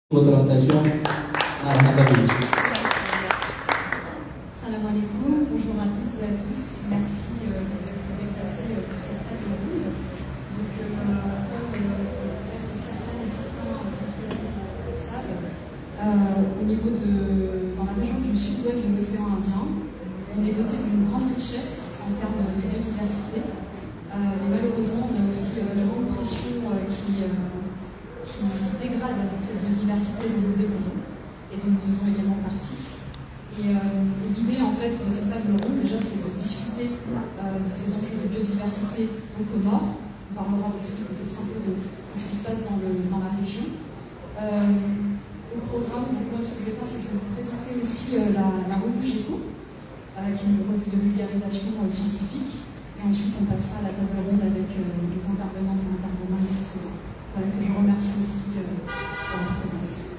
Votre rotation à Andalousie. Salam alaikum, bonjour à toutes et à tous. Merci de vous être déplacés pour cette table ronde. Donc, comme peut-être certaines et certains d'entre vous le savent, dans la région du sud-ouest de l'océan Indien, on est doté d'une grande richesse en termes de biodiversité. Mais malheureusement, on a aussi une grande pression qui dégrade cette biodiversité dont nous développons et dont nous faisons également partie. Et l'idée en fait de cette table ronde, déjà, c'est de discuter de ces enjeux de biodiversité aux Comores. On parlera aussi peut-être un peu de ce qui se passe dans la région. Au programme, donc moi, ce que je vais faire, c'est que je vais vous présenter aussi la revue GECO, qui est une revue de vulgarisation scientifique. Et ensuite, on passera à la table ronde avec les intervenantes et intervenants ici présents. Voilà, que je remercie aussi pour leur présence.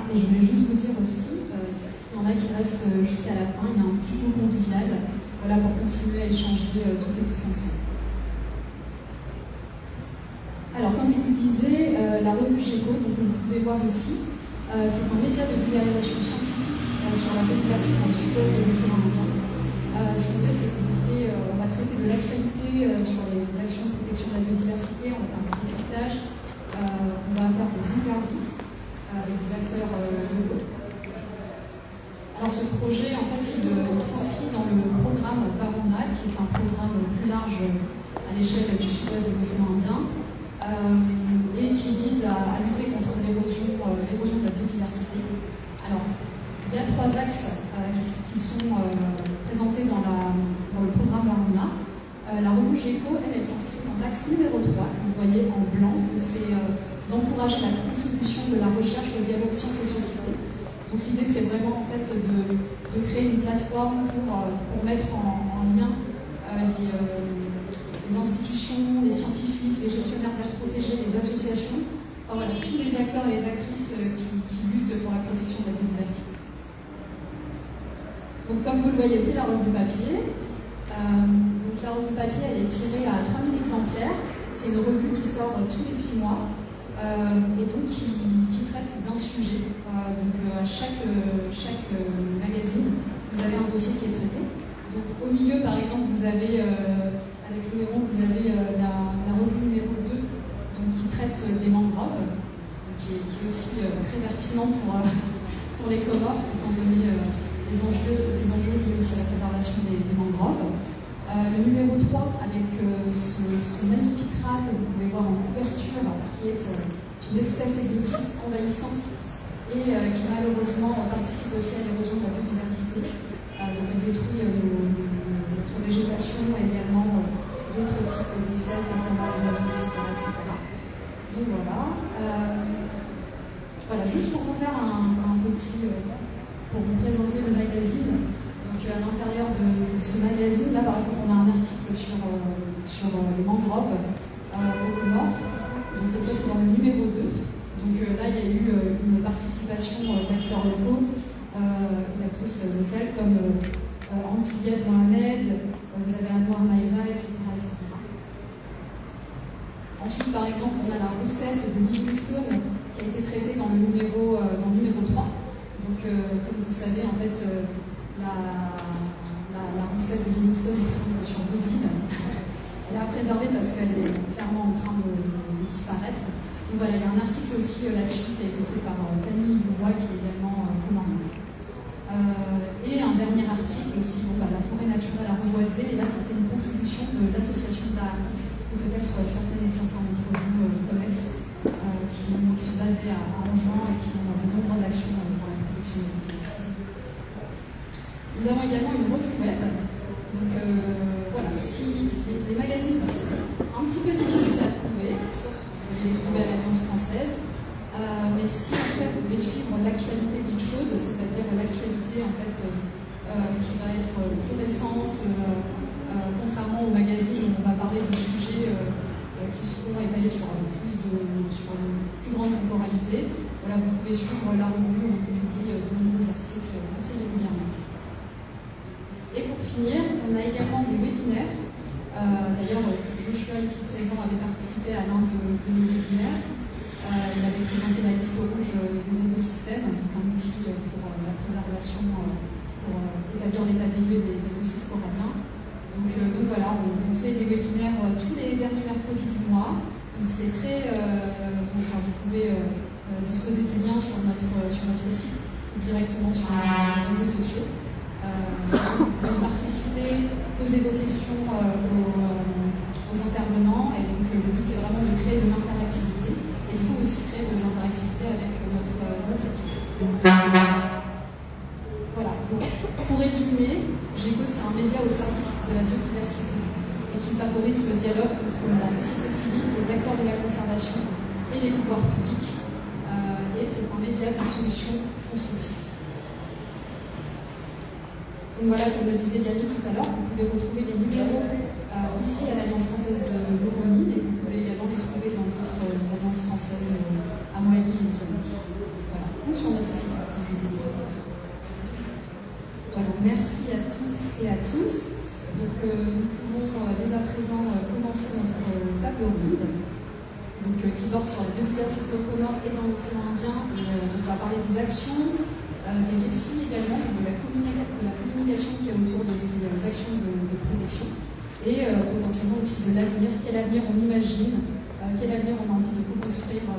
Et je voulais juste vous dire aussi, s'il y en a qui restent jusqu'à la fin, il y a un petit coup convivial, voilà, pour continuer à échanger toutes et tous ensemble. Alors, comme je vous le disais, la revue GECO, donc vous pouvez voir ici, c'est un média de vulgarisation scientifique sur la biodiversité dans le sud-ouest de l'océan Indien. Ce qu'on fait, c'est on va traiter de l'actualité sur les actions de protection de la biodiversité, on va faire du décryptage, on va faire des interviews avec des acteurs locaux. Alors ce projet, en fait, il s'inscrit dans le programme Varuna, qui est un programme plus large à l'échelle du sud-ouest de l'océan Indien, et qui vise à lutter contre l'érosion de la biodiversité. Alors, il y a trois axes qui sont présentés dans le programme Varuna. La revue GECO, elle s'inscrit dans l'axe numéro 3, que vous voyez en blanc, c'est d'encourager la contribution de la recherche au dialogue sciences et société. Donc l'idée, c'est vraiment en fait de créer une plateforme pour mettre en lien les institutions, les scientifiques, les gestionnaires d'aires protégées, les associations, voilà, tous les acteurs et les actrices qui luttent pour la protection de la biodiversité. Donc, comme vous le voyez, c'est la revue papier. Donc, la revue papier, elle est tirée à 3000 exemplaires. C'est une revue qui sort tous les 6 mois et donc qui traite d'un sujet. Donc, à chaque magazine, vous avez un dossier qui est traité. Donc, au milieu, par exemple, vous avez, avec le numéro, vous avez la revue numéro 2, donc, qui traite des mangroves, qui est aussi très pertinent pour les Comores, étant donné les enjeux liés aussi à la préservation des mangroves. Le numéro 3, avec ce magnifique rat que vous pouvez voir en couverture, qui est une espèce exotique envahissante et qui malheureusement participe aussi à l'érosion de la biodiversité. Donc elle détruit notre végétation et également d'autres types d'espèces, notamment les oiseaux, etc. Donc voilà. Voilà, juste pour vous faire un petit... pour vous présenter le magazine. Donc à l'intérieur de ce magazine, là par exemple, on a un article sur les mangroves aux Comores. Donc ça c'est dans le numéro 2. Donc là il y a eu une participation d'acteurs locaux, d'actrices locales comme Antiliette Mohamed, vous avez Anouar Maïva, etc., etc. Ensuite par exemple on a la recette de Livingstone qui a été traitée dans le numéro 3. Donc, comme vous savez, en fait, la recette de Livingstone est présente sur 2 îles. Elle est à préserver parce qu'elle est clairement en train de disparaître. Donc voilà, il y a un article aussi là-dessus qui a été fait par Tani Louroy, qui est également commandé. Et un dernier article aussi, la forêt naturelle ardoisée. Et là, c'était une contribution de l'association d'Arles, que peut-être certaines et certains d'entre vous connaissent, qui sont basés à Anjouan et qui ont de nombreuses actions pour la protection des biodiversité. Nous avons également une revue web. Donc voilà, si les magazines sont un petit peu difficiles à trouver, sauf que vous allez les trouver à l'Alliance française, mais si en fait vous voulez suivre l'actualité d'une chose, c'est-à-dire l'actualité en fait qui va être plus récente, contrairement aux magazines où on va parler de sujets qui seront étalés sur une plus grande temporalité. Voilà, vous pouvez suivre la revue, on publie de nombreux articles assez régulièrement. Et pour finir, on a également des webinaires. D'ailleurs, Joshua, ici présent, avait participé à l'un de nos webinaires. Il avait présenté la liste rouge des écosystèmes, donc un outil pour la préservation, pour établir l'état des lieux des récifs coralliens. Donc voilà, on fait des webinaires tous les derniers mercredis du mois. Donc c'est très... vous pouvez disposer du lien sur notre site, directement sur les réseaux sociaux. Vous pouvez participer, poser vos questions aux intervenants. Et donc le but c'est vraiment de créer de l'interactivité et du coup aussi créer de l'interactivité avec notre équipe. Voilà, donc pour résumer, GECO c'est un média au service de la biodiversité et qui favorise le dialogue entre la société civile, les acteurs de la conservation et les pouvoirs publics. Et c'est un média de solutions constructives. Donc voilà, comme le disait Yannick tout à l'heure, vous pouvez retrouver les numéros ici à l'Alliance française de l'Ogonie et vous pouvez également les trouver dans d'autres alliances françaises à Moigny et Tourny. Voilà, ou sur notre site, comme je le disais tout à l'heure. Voilà, merci à toutes et à tous. Donc nous pouvons dès à présent commencer notre table ronde. Donc, qui porte sur la biodiversité aux Comores et dans l'océan Indien. On va parler des actions, des récits également, de la communication qui est autour de ces actions de protection et potentiellement aussi de l'avenir. Quel avenir on imagine, quel avenir on a envie de co-construire.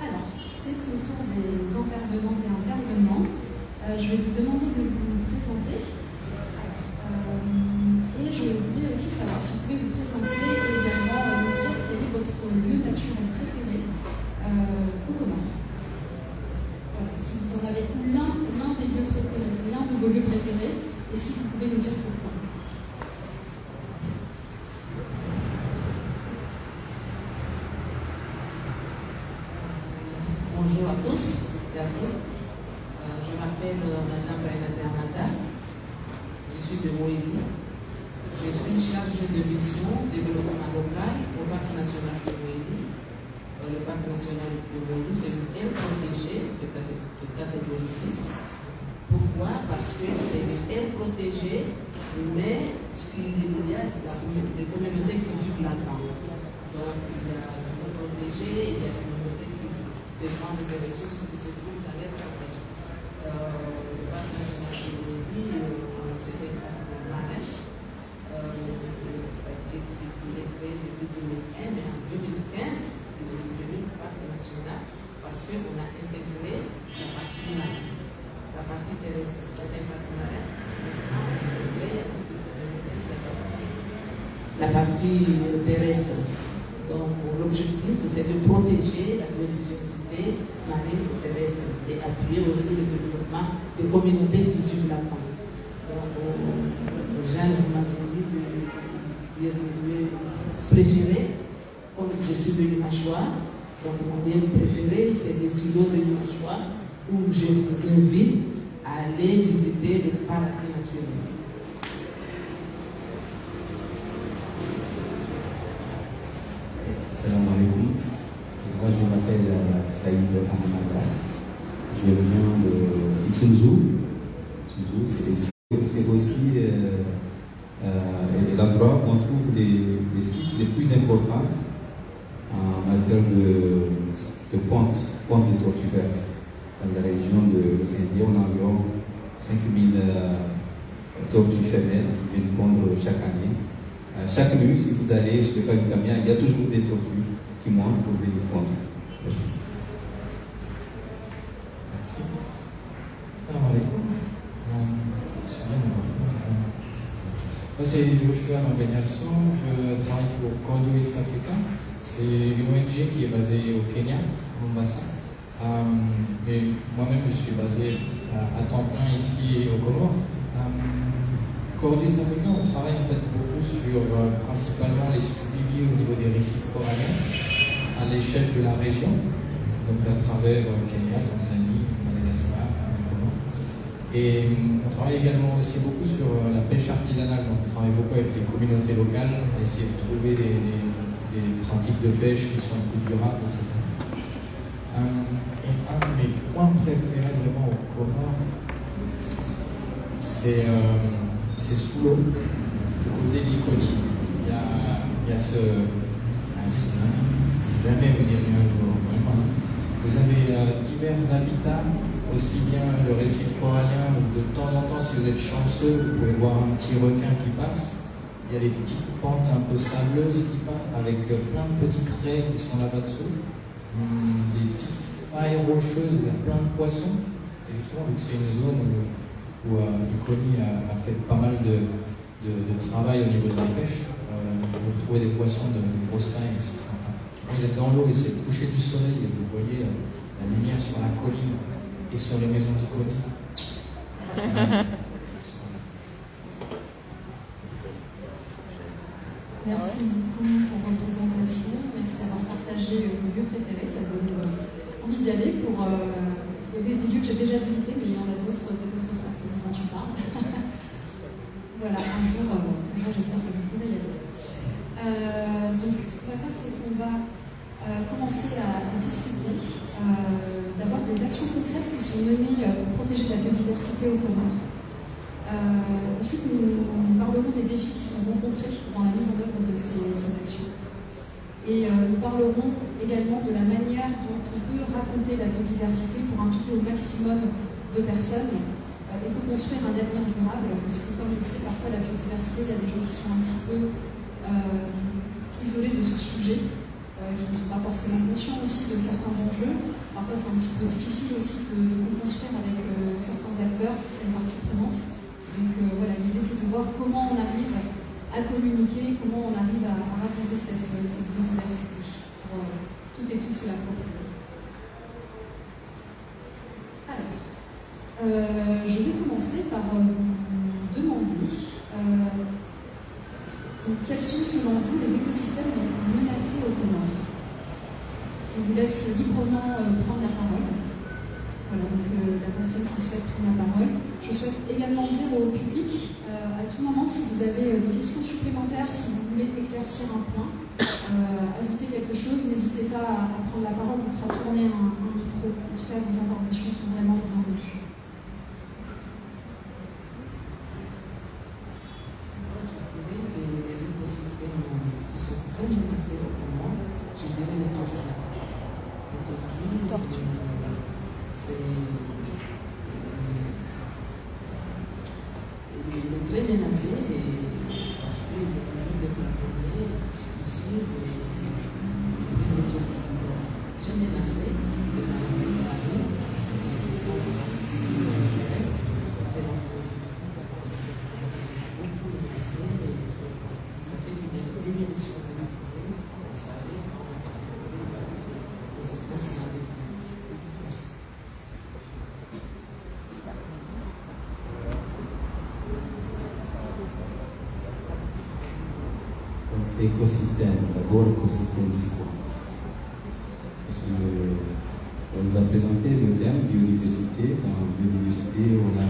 Alors, c'est au tour des intervenantes et intervenants. Je vais vous demander de vous présenter. Et je voulais aussi savoir si vous pouvez vous présenter et également nous dire quel est votre lieu naturel préféré aux Comores. Voilà, si vous en avez l'un des lieux préférés, l'un de vos lieux préférés, et si vous pouvez nous dire pourquoi. Bonjour à tous et à toutes. Je m'appelle Madame Rainata Amada. Je suis de Moïli. Je suis chargée de mission développement local au Parc national de Moïli. Le Parc national de Moïli, c'est une aire protégée de catégorie 6. Pourquoi? Parce que c'est une aire protégée, mais il y a des communautés qui vivent là-dedans. Donc il y a des communautés protégées, il y a des communautés qui défendent des ressources qui se trouvent dans l'aire protégée. Le Parc national de Moïli, c'était un manège. Qui est créé depuis 2001, mais en 2015, il est devenu parc national parce qu'on a intégré la partie marine, la partie terrestre. C'était un parc marin, on a intégré la partie terrestre. Donc l'objectif, c'est de protéger la biodiversité marine et terrestre et appuyer aussi le développement des communautés qui vivent là-dedans. Donc, Jeanne, vous m'avez dit de lieu préféré, comme je suis de Limachois, donc mon lieu préféré, c'est les îlots de Limachois, où je vous invite à aller visiter le paradis naturel. Salam alaikum. Moi, je m'appelle Saïd Ahmada. Je viens de Itunzu. C'est aussi l'endroit où on trouve les sites les plus importants en matière de pontes de tortues vertes. Dans la région de l'océan Indien, on a environ 5000 tortues femelles qui viennent pondre chaque année. Chaque nuit, si vous allez sur le cas du Tamia, il y a toujours des tortues qui montent pour venir pondre. Merci. Merci. Salam alaikum. Moi, c'est Joshua Mabenyason. Je travaille pour Cordo East Africa. C'est une ONG qui est basée au Kenya, à Mombasa. Mais moi-même, je suis basé à temps plein ici au Comores. Cordo East Africa, on travaille en fait beaucoup sur principalement les suivis au niveau des récifs coralliens à l'échelle de la région, donc à travers Kenya, Tanzanie, Madagascar. Et on travaille également aussi beaucoup sur la pêche artisanale. Donc on travaille beaucoup avec les communautés locales, à essayer de trouver des pratiques de pêche qui sont plus durables, etc. Et un de mes points préférés vraiment au Comores, c'est sous l'eau. du côté d'Iconi, il y a ce... si jamais vous y allez un jour, vraiment, vous avez divers habitats, aussi bien le récif corallien, où de temps en temps, si vous êtes chanceux, vous pouvez voir un petit requin qui passe. Il y a des petites pentes un peu sableuses qui passent, avec plein de petites raies qui sont là-bas dessous. Des petites failles rocheuses où il y a plein de poissons. Et justement, vu que c'est une zone où Iconi a fait pas mal de travail au niveau de la pêche, vous trouvez des poissons de grosse taille, c'est sympa. Quand vous êtes dans l'eau et c'est le coucher du soleil et vous voyez la lumière sur la colline et sur les maisons d'Iconi. Merci beaucoup pour votre présentation. Merci d'avoir partagé vos lieux préférés. Ça donne envie d'y aller. Il y a des lieux que j'ai déjà visités, mais il y en a d'autres peut-être pas, c'est dont tu parles. Voilà, un jour j'espère que vous pourrez y aller. Donc, ce qu'on va faire, c'est qu'on va commencer à discuter d'abord des actions concrètes qui sont menées pour protéger la biodiversité aux Comores. Ensuite, nous parlerons des défis qui sont rencontrés dans la mise en œuvre de ces actions. Et nous parlerons également de la manière dont on peut raconter la biodiversité pour impliquer au maximum de personnes et co-construire un avenir durable. Parce que, comme on le sait, parfois la biodiversité, il y a des gens qui sont un petit peu isolés de ce sujet, qui ne sont pas forcément conscients aussi de certains enjeux. Parfois, c'est un petit peu difficile aussi de construire avec certains acteurs, certaines parties prenantes. Donc voilà, l'idée c'est de voir comment on arrive à communiquer, comment on arrive à raconter cette biodiversité pour toutes et tous se l'approprier. Alors, je vais commencer par vous demander donc, quels sont selon vous les écosystèmes les plus menacés aux Comores. Je vous laisse librement prendre la parole. Voilà, donc la personne qui souhaite prendre la parole. Je souhaite également dire au public, à tout moment, si vous avez des questions supplémentaires, si vous voulez éclaircir un point, ajouter quelque chose, n'hésitez pas à prendre la parole, on fera tourner un micro. En tout cas, vos informations sont vraiment bienvenues. Les écosystèmes qui sont très menacés au Comores, je dirais les tortues. Les tortues, c'est très menacé parce qu'il y a toujours des plafonniers aussi, les tortues. Très menacé, c'est la Méditerranée, c'est la beaucoup menacé, ça fait une diminution de la forêt, vous savez, c'est presque la Écosystème, d'abord écosystème c'est quoi? Parce que on nous a présenté le terme biodiversité. En biodiversité, on a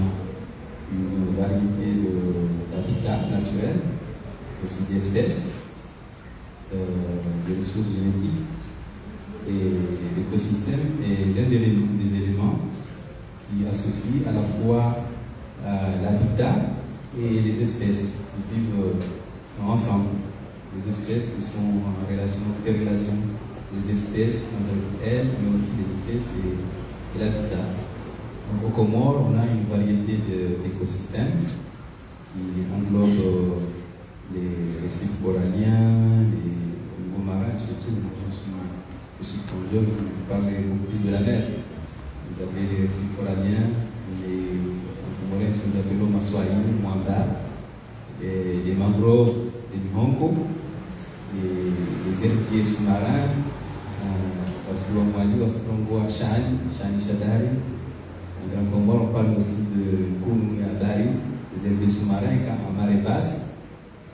une variété d'habitats naturels, aussi d'espèces, de ressources génétiques. Et l'écosystème est l'un des éléments qui associe à la fois l'habitat et les espèces qui vivent ensemble. Les espèces qui sont en relation, des relations, les espèces entre elles, mais aussi les espèces et l'habitat. Au Comores, on a une variété d'écosystèmes qui englobent les récifs coralliens, les niveaux marins, surtout. Je suis plongeur, je vous parler beaucoup plus de la mer. Vous avez les récifs coralliens, en Comores, ce que nous appelons Maswahili, Mwanda, et les mangroves, les Mihonko, les herbiers sous-marins, parce que l'on voit Chani Chadari. En Grand Comore, on parle aussi de Koumou et Adari, les herbiers sous-marins, en marée basse,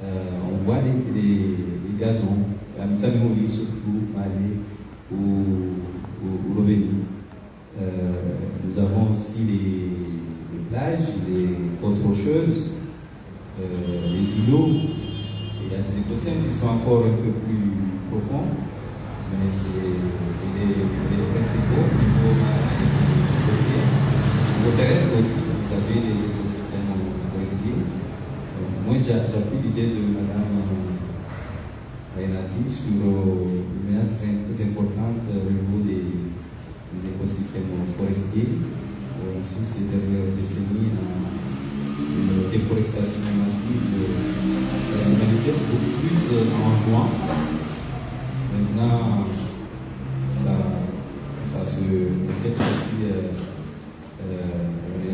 on voit les gazons, la Mitsamimoli, surtout, Mali ou Roveni. Nous avons aussi les plages, les côtes rocheuses, les îlots. Il y a des écosystèmes qui sont encore un peu plus profonds, mais c'est les principaux niveaux marins et côtiers. Niveau terrestre aussi, vous avez les écosystèmes forestiers. moi, j'appuie l'idée de Mme Renati sur une menace très importante au niveau des écosystèmes forestiers. Ainsi, ces dernières décennies, une déforestation massive, ça se manifeste beaucoup plus en juin. Maintenant, ça se manifeste aussi,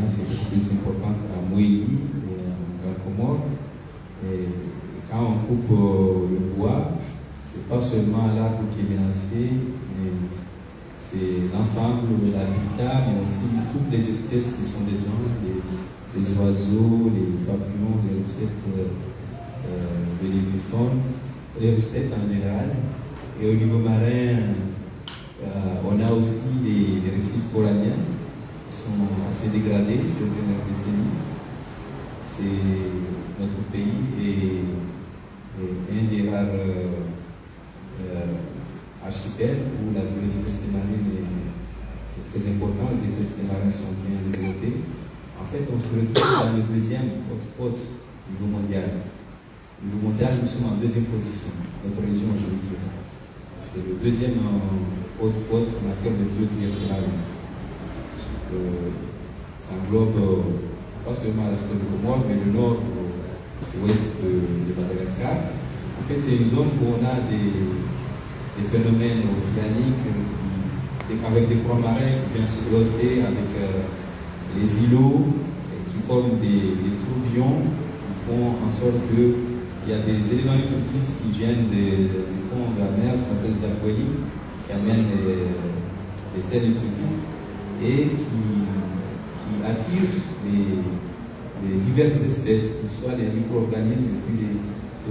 c'est beaucoup plus important à Moélie et en Comores. Et quand on coupe le bois, c'est pas seulement l'arbre qui est menacé, mais c'est l'ensemble de l'habitat, mais aussi toutes les espèces qui sont dedans, les oiseaux, les papillons, les roussettes, les roussettes en général. Et au niveau marin, on a aussi les récifs coralliens qui sont assez dégradés ces dernières décennies. C'est notre pays et un des rares archipels où la biodiversité marine est très importante, les écosystèmes marins sont bien développés. En fait, on se retrouve dans le deuxième hotspot au niveau mondial. Au niveau mondial, nous sommes en deuxième position, notre région, je veux dire. C'est le deuxième hotspot en matière de biodiversité marine. Ça englobe pas seulement l'archipel de Comores, mais le nord et l'ouest de Madagascar. En fait, c'est une zone où on a des phénomènes océaniques avec des courants marins qui viennent se heurter avec les îlots qui forment des tourbillons qui font en sorte qu'il y a des éléments nutritifs qui viennent du fond de la mer, ce qu'on appelle les aqualiques, qui amènent les sels nutritifs et qui attirent les diverses espèces, que ce soit les micro-organismes et puis les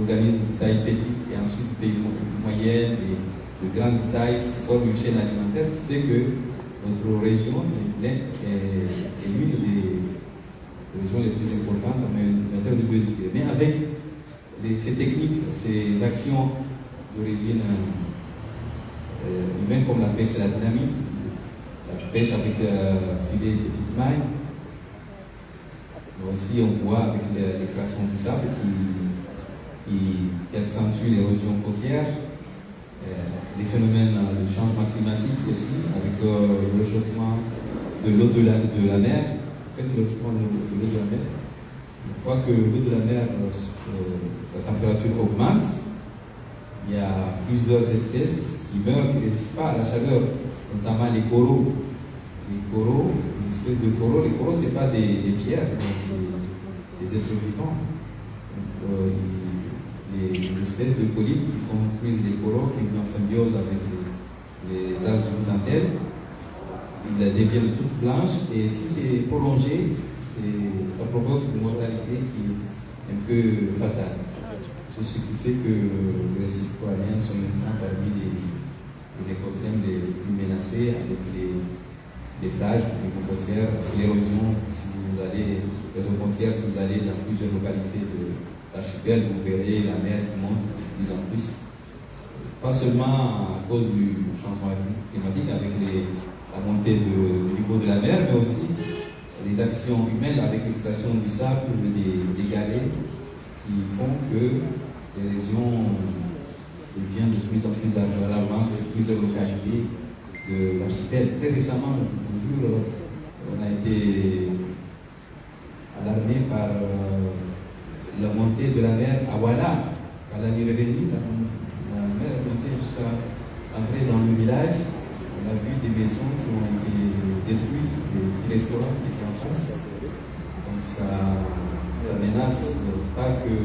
organismes de taille petite et ensuite de taille moyenne et de grande taille, ce qui forme une chaîne alimentaire qui fait que notre région est l'une des régions les plus importantes en matière de biodiversité. Mais avec ces techniques, ces actions d'origine humaine comme la pêche à la dynamite, la pêche avec filet de petite maille, mais aussi on voit avec l'extraction du sable qui accentue l'érosion côtière, les phénomènes de changement climatique aussi, avec le réchauffement de l'eau de la mer. En fait, le réchauffement de l'eau de la mer, une fois que l'eau de la mer, la température augmente, il y a plusieurs espèces qui meurent, qui ne résistent pas à la chaleur, notamment les coraux. Les coraux, une espèce de coraux, les coraux, ce n'est pas des pierres, c'est des êtres vivants. Les espèces de polypes qui construisent les coraux, qui vivent en symbiose avec les algues horizontales, ils deviennent toutes blanches et si c'est prolongé, ça provoque une mortalité qui est un peu fatale. C'est ce qui fait que les récifs coralliens sont maintenant parmi les écosystèmes les plus menacés avec les plages, les côtières, l'érosion. Si vous allez, les côtières, si vous allez dans plusieurs localités de l'archipel, vous verrez la mer qui monte de plus en plus. Pas seulement à cause du changement climatique avec la montée du niveau de la mer, mais aussi les actions humaines avec l'extraction du sable, des galets, qui font que les régions deviennent de plus en plus alarmantes sur plusieurs localités de l'archipel. Très récemment, toujours, on a été alarmé par la montée de la mer à Wala, à la Nireveni. La mer est montée jusqu'à entrer dans le village. On a vu des maisons qui ont été détruites, des restaurants qui étaient en face. Donc ça menace pas que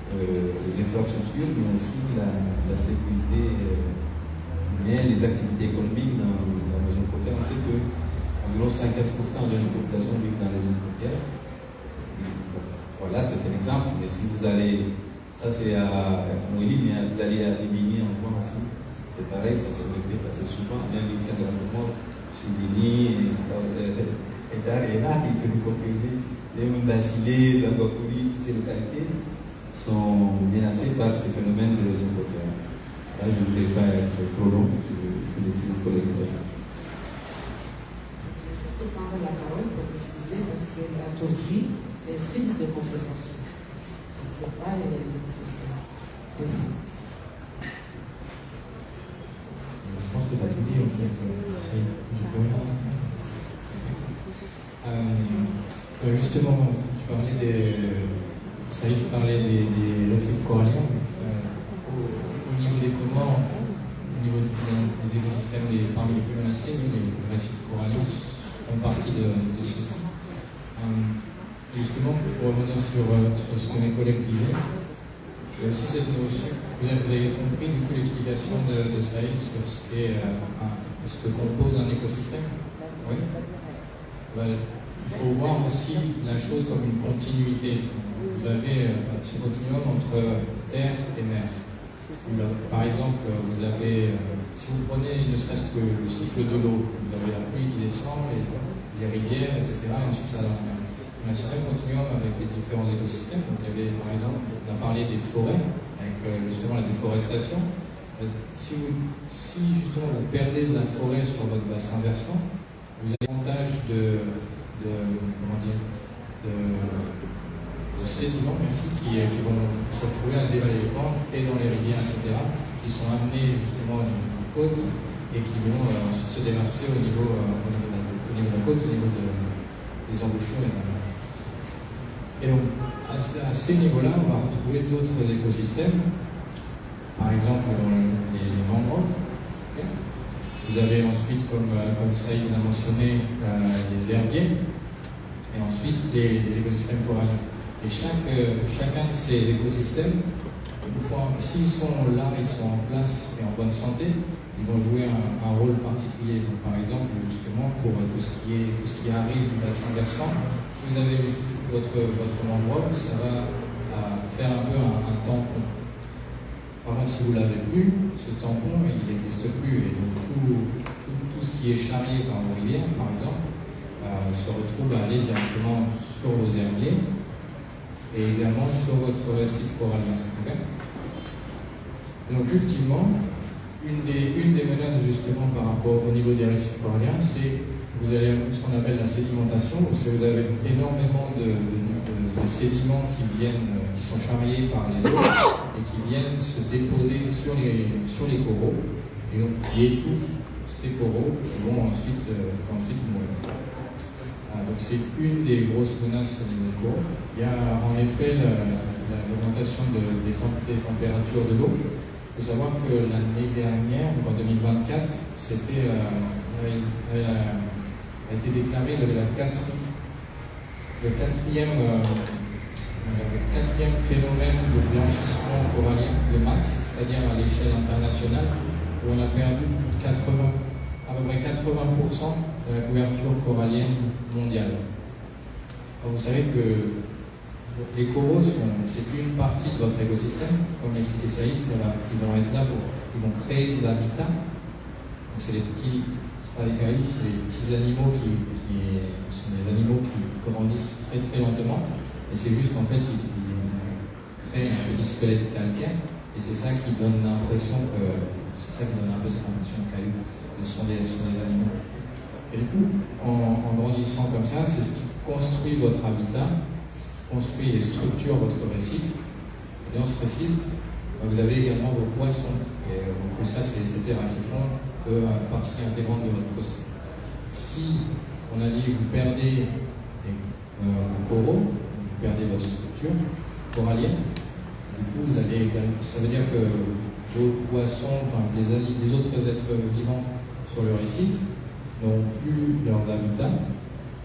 les infrastructures, mais aussi la sécurité humaine, les activités économiques dans la région côtière. On sait qu'environ 115% de la population vit dans les zones côtières. Voilà, c'est un exemple, mais si vous allez, ça c'est à Moélie, mais vous allez à Limini en juin aussi, c'est pareil, ça se répète assez souvent, même ici à Grande-Comore, chez Limini, et là, il peut nous confirmer, même la Chili, la Guapouli, toutes ces localités sont menacées par ces phénomènes de l'érosion côtière. Là, je ne voudrais pas être trop long, je vais laisser mon collègue. Je peux prendre la parole pour m'excuser parce que la tortue, c'est un signe de conservation. ne sais pas l'écosystème. Merci. Je pense que tu as tout dit en fait. Justement, Saïd parlait des récifs coralliens. Au niveau des Comores, au niveau des écosystèmes parmi les plus menacés, les récifs coralliens font partie de ceux-ci. Justement, pour revenir sur ce que mes collègues disaient, il y a aussi cette notion, vous avez compris du coup l'explication de Saïd sur ce que compose un écosystème. Oui. Il faut voir aussi la chose comme une continuité. Vous avez ce continuum entre terre et mer. Par exemple, vous avez, si vous prenez ne serait-ce que le cycle de l'eau, vous avez la pluie qui descend, les rivières, etc. Et ensuite ça va en mer. On a ce même continuum avec les différents écosystèmes. Donc, il y avait, par exemple, on a parlé des forêts, avec justement la déforestation. Si justement vous perdez de la forêt sur votre bassin versant, vous avez davantage de sédiments qui vont se retrouver à dévaler les pentes et dans les rivières, etc., qui sont amenés justement au niveau de la côte et qui vont ensuite se déverser au niveau de la côte, au niveau des embouchures et de la mer. Et donc, à ces niveaux-là, on va retrouver d'autres écosystèmes, par exemple les mangroves. Okay. Vous avez ensuite, comme Saïd l'a mentionné, les herbiers, et ensuite les écosystèmes coralliens. Et chacun de ces écosystèmes, s'ils sont là, ils sont en place et en bonne santé, ils vont jouer un rôle particulier. Donc, par exemple, justement, pour tout ce qui arrive du bassin versant, si vous avez votre mangrove, ça va faire un peu un tampon. Par contre, si vous ne l'avez plus, ce tampon, il n'existe plus. Et donc, tout ce qui est charrié par vos rivières, par exemple, se retrouve à aller directement sur vos herbiers et également sur votre récif corallien. Okay. Donc, ultimement, une des menaces justement par rapport au niveau des récifs coralliens, c'est vous avez ce qu'on appelle la sédimentation, c'est vous avez énormément de sédiments qui sont charriés par les eaux et qui viennent se déposer sur les coraux et donc qui étouffent ces coraux qui vont ensuite mourir. Donc c'est une des grosses menaces au niveau des coraux. Il y a en effet l'augmentation des températures de l'eau. Il faut savoir que l'année dernière, en 2024, a été déclaré le quatrième phénomène de blanchissement corallien de masse, c'est-à-dire à l'échelle internationale, où on a perdu à peu près 80% de la couverture corallienne mondiale. Quand vous savez que les coraux, c'est une partie de votre écosystème, comme l'expliquait Saïd, ils vont être là ils vont créer de l'habitat. Donc c'est pas les cailloux, c'est les petits animaux qui sont des animaux qui grandissent très très lentement. Et c'est juste qu'en fait, ils créent un petit squelette calcaire. Et c'est ça qui donne l'impression de cailloux. Ce sont des animaux. Et du coup, en grandissant comme ça, c'est ce qui construit votre habitat, construit et structure votre récif. Et dans ce récif, vous avez également vos poissons, et vos crustacés, etc., qui font partie intégrante de votre écosystème. Si on a dit vous perdez vos coraux, vous perdez votre structure corallienne, du coup ça veut dire que vos poissons, les autres êtres vivants sur le récif n'auront plus leurs habitats,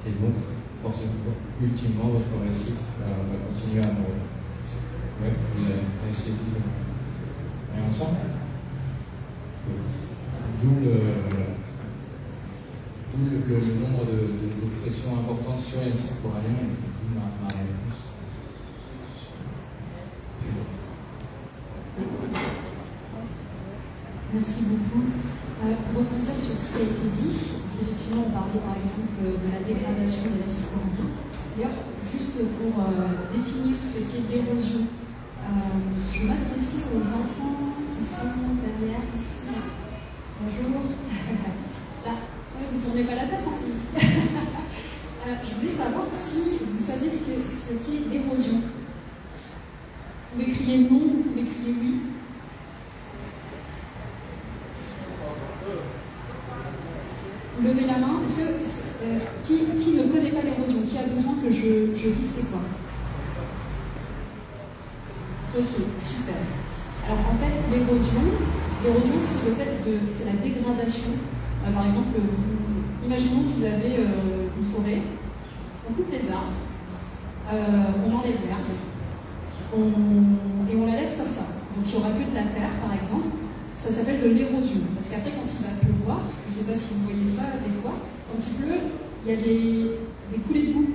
et donc forcément, ultimement, votre récif va continuer à mourir. Ouais, vous allez essayer de aller ensemble. D'où le nombre de pressions importantes sur les récifs coralliens et d'où ma réponse. Merci beaucoup. Pour rebondir sur ce qui a été dit, effectivement, on parlait par exemple de la dégradation des récifs coralliens. D'ailleurs, juste pour définir ce qu'est l'érosion, je vais m'adresser aux enfants qui sont derrière ici. Bonjour. Là, vous ne tournez pas la tête, c'est ici. Je voulais savoir si vous savez ce qu'est l'érosion. crier non, vous pouvez crier oui. Levez la main. Est-ce que qui ne connaît pas l'érosion? Qui a besoin que je dise c'est quoi? Ok, super. Alors en fait, l'érosion c'est la dégradation. Par exemple, imaginons que vous avez une forêt, on coupe les arbres, on enlève l'herbe, et on la laisse comme ça. Donc il n'y aura que de la terre, par exemple. Ça s'appelle de l'érosion. Parce qu'après, quand il va pleuvoir, je ne sais pas si vous voyez ça des fois, quand il pleut, il y a des coulées de boue.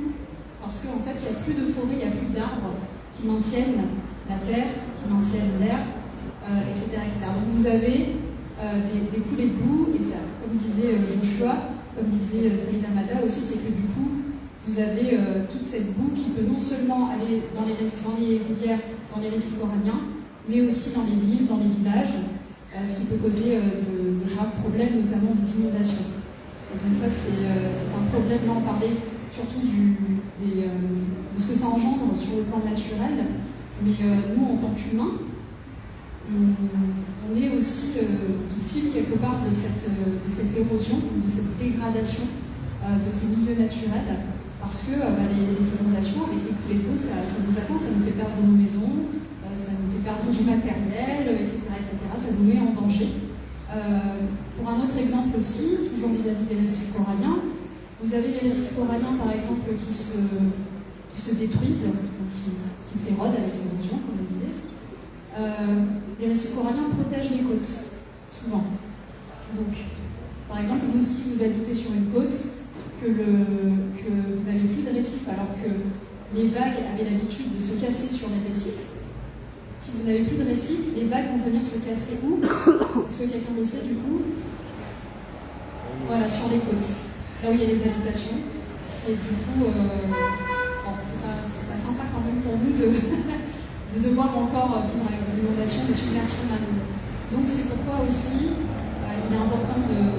Parce qu'en fait, il n'y a plus de forêt, il n'y a plus d'arbres qui maintiennent la terre, qui maintiennent l'air, etc., etc. Donc vous avez des coulées de boue, et ça, comme disait Joshua, comme disait Saïd Hamada aussi, c'est que du coup, vous avez toute cette boue qui peut non seulement aller dans les rivières, dans les récifs coralliens, mais aussi dans les villes, dans les villages, ce qui peut causer de graves problèmes, notamment des inondations. Et donc ça, c'est un problème. Là, on parlait surtout de ce que ça engendre sur le plan naturel, mais nous, en tant qu'humains, on est aussi victime quelque part de cette érosion, de cette dégradation de ces milieux naturels, parce que les inondations, avec les coulées d'eau, ça nous atteint, ça nous fait perdre nos maisons, ça nous fait perdre du matériel, etc., ça nous met en danger. Pour un autre exemple aussi, toujours vis-à-vis des récifs coralliens, vous avez les récifs coralliens, par exemple, qui se détruisent, donc qui s'érodent avec l'érosion, comme on disait. Les récifs coralliens protègent les côtes, souvent. Donc, par exemple, si vous habitez sur une côte, que vous n'avez plus de récifs, alors que les vagues avaient l'habitude de se casser sur les récifs, si vous n'avez plus de récifs, les vagues vont venir se casser où? Est-ce que quelqu'un le sait du coup? Voilà, sur les côtes, là où il y a les habitations, ce qui est du coup, c'est pas sympa quand même pour nous de devoir encore vivre avec l'inondation, des submersions marines. Donc c'est pourquoi aussi il est important de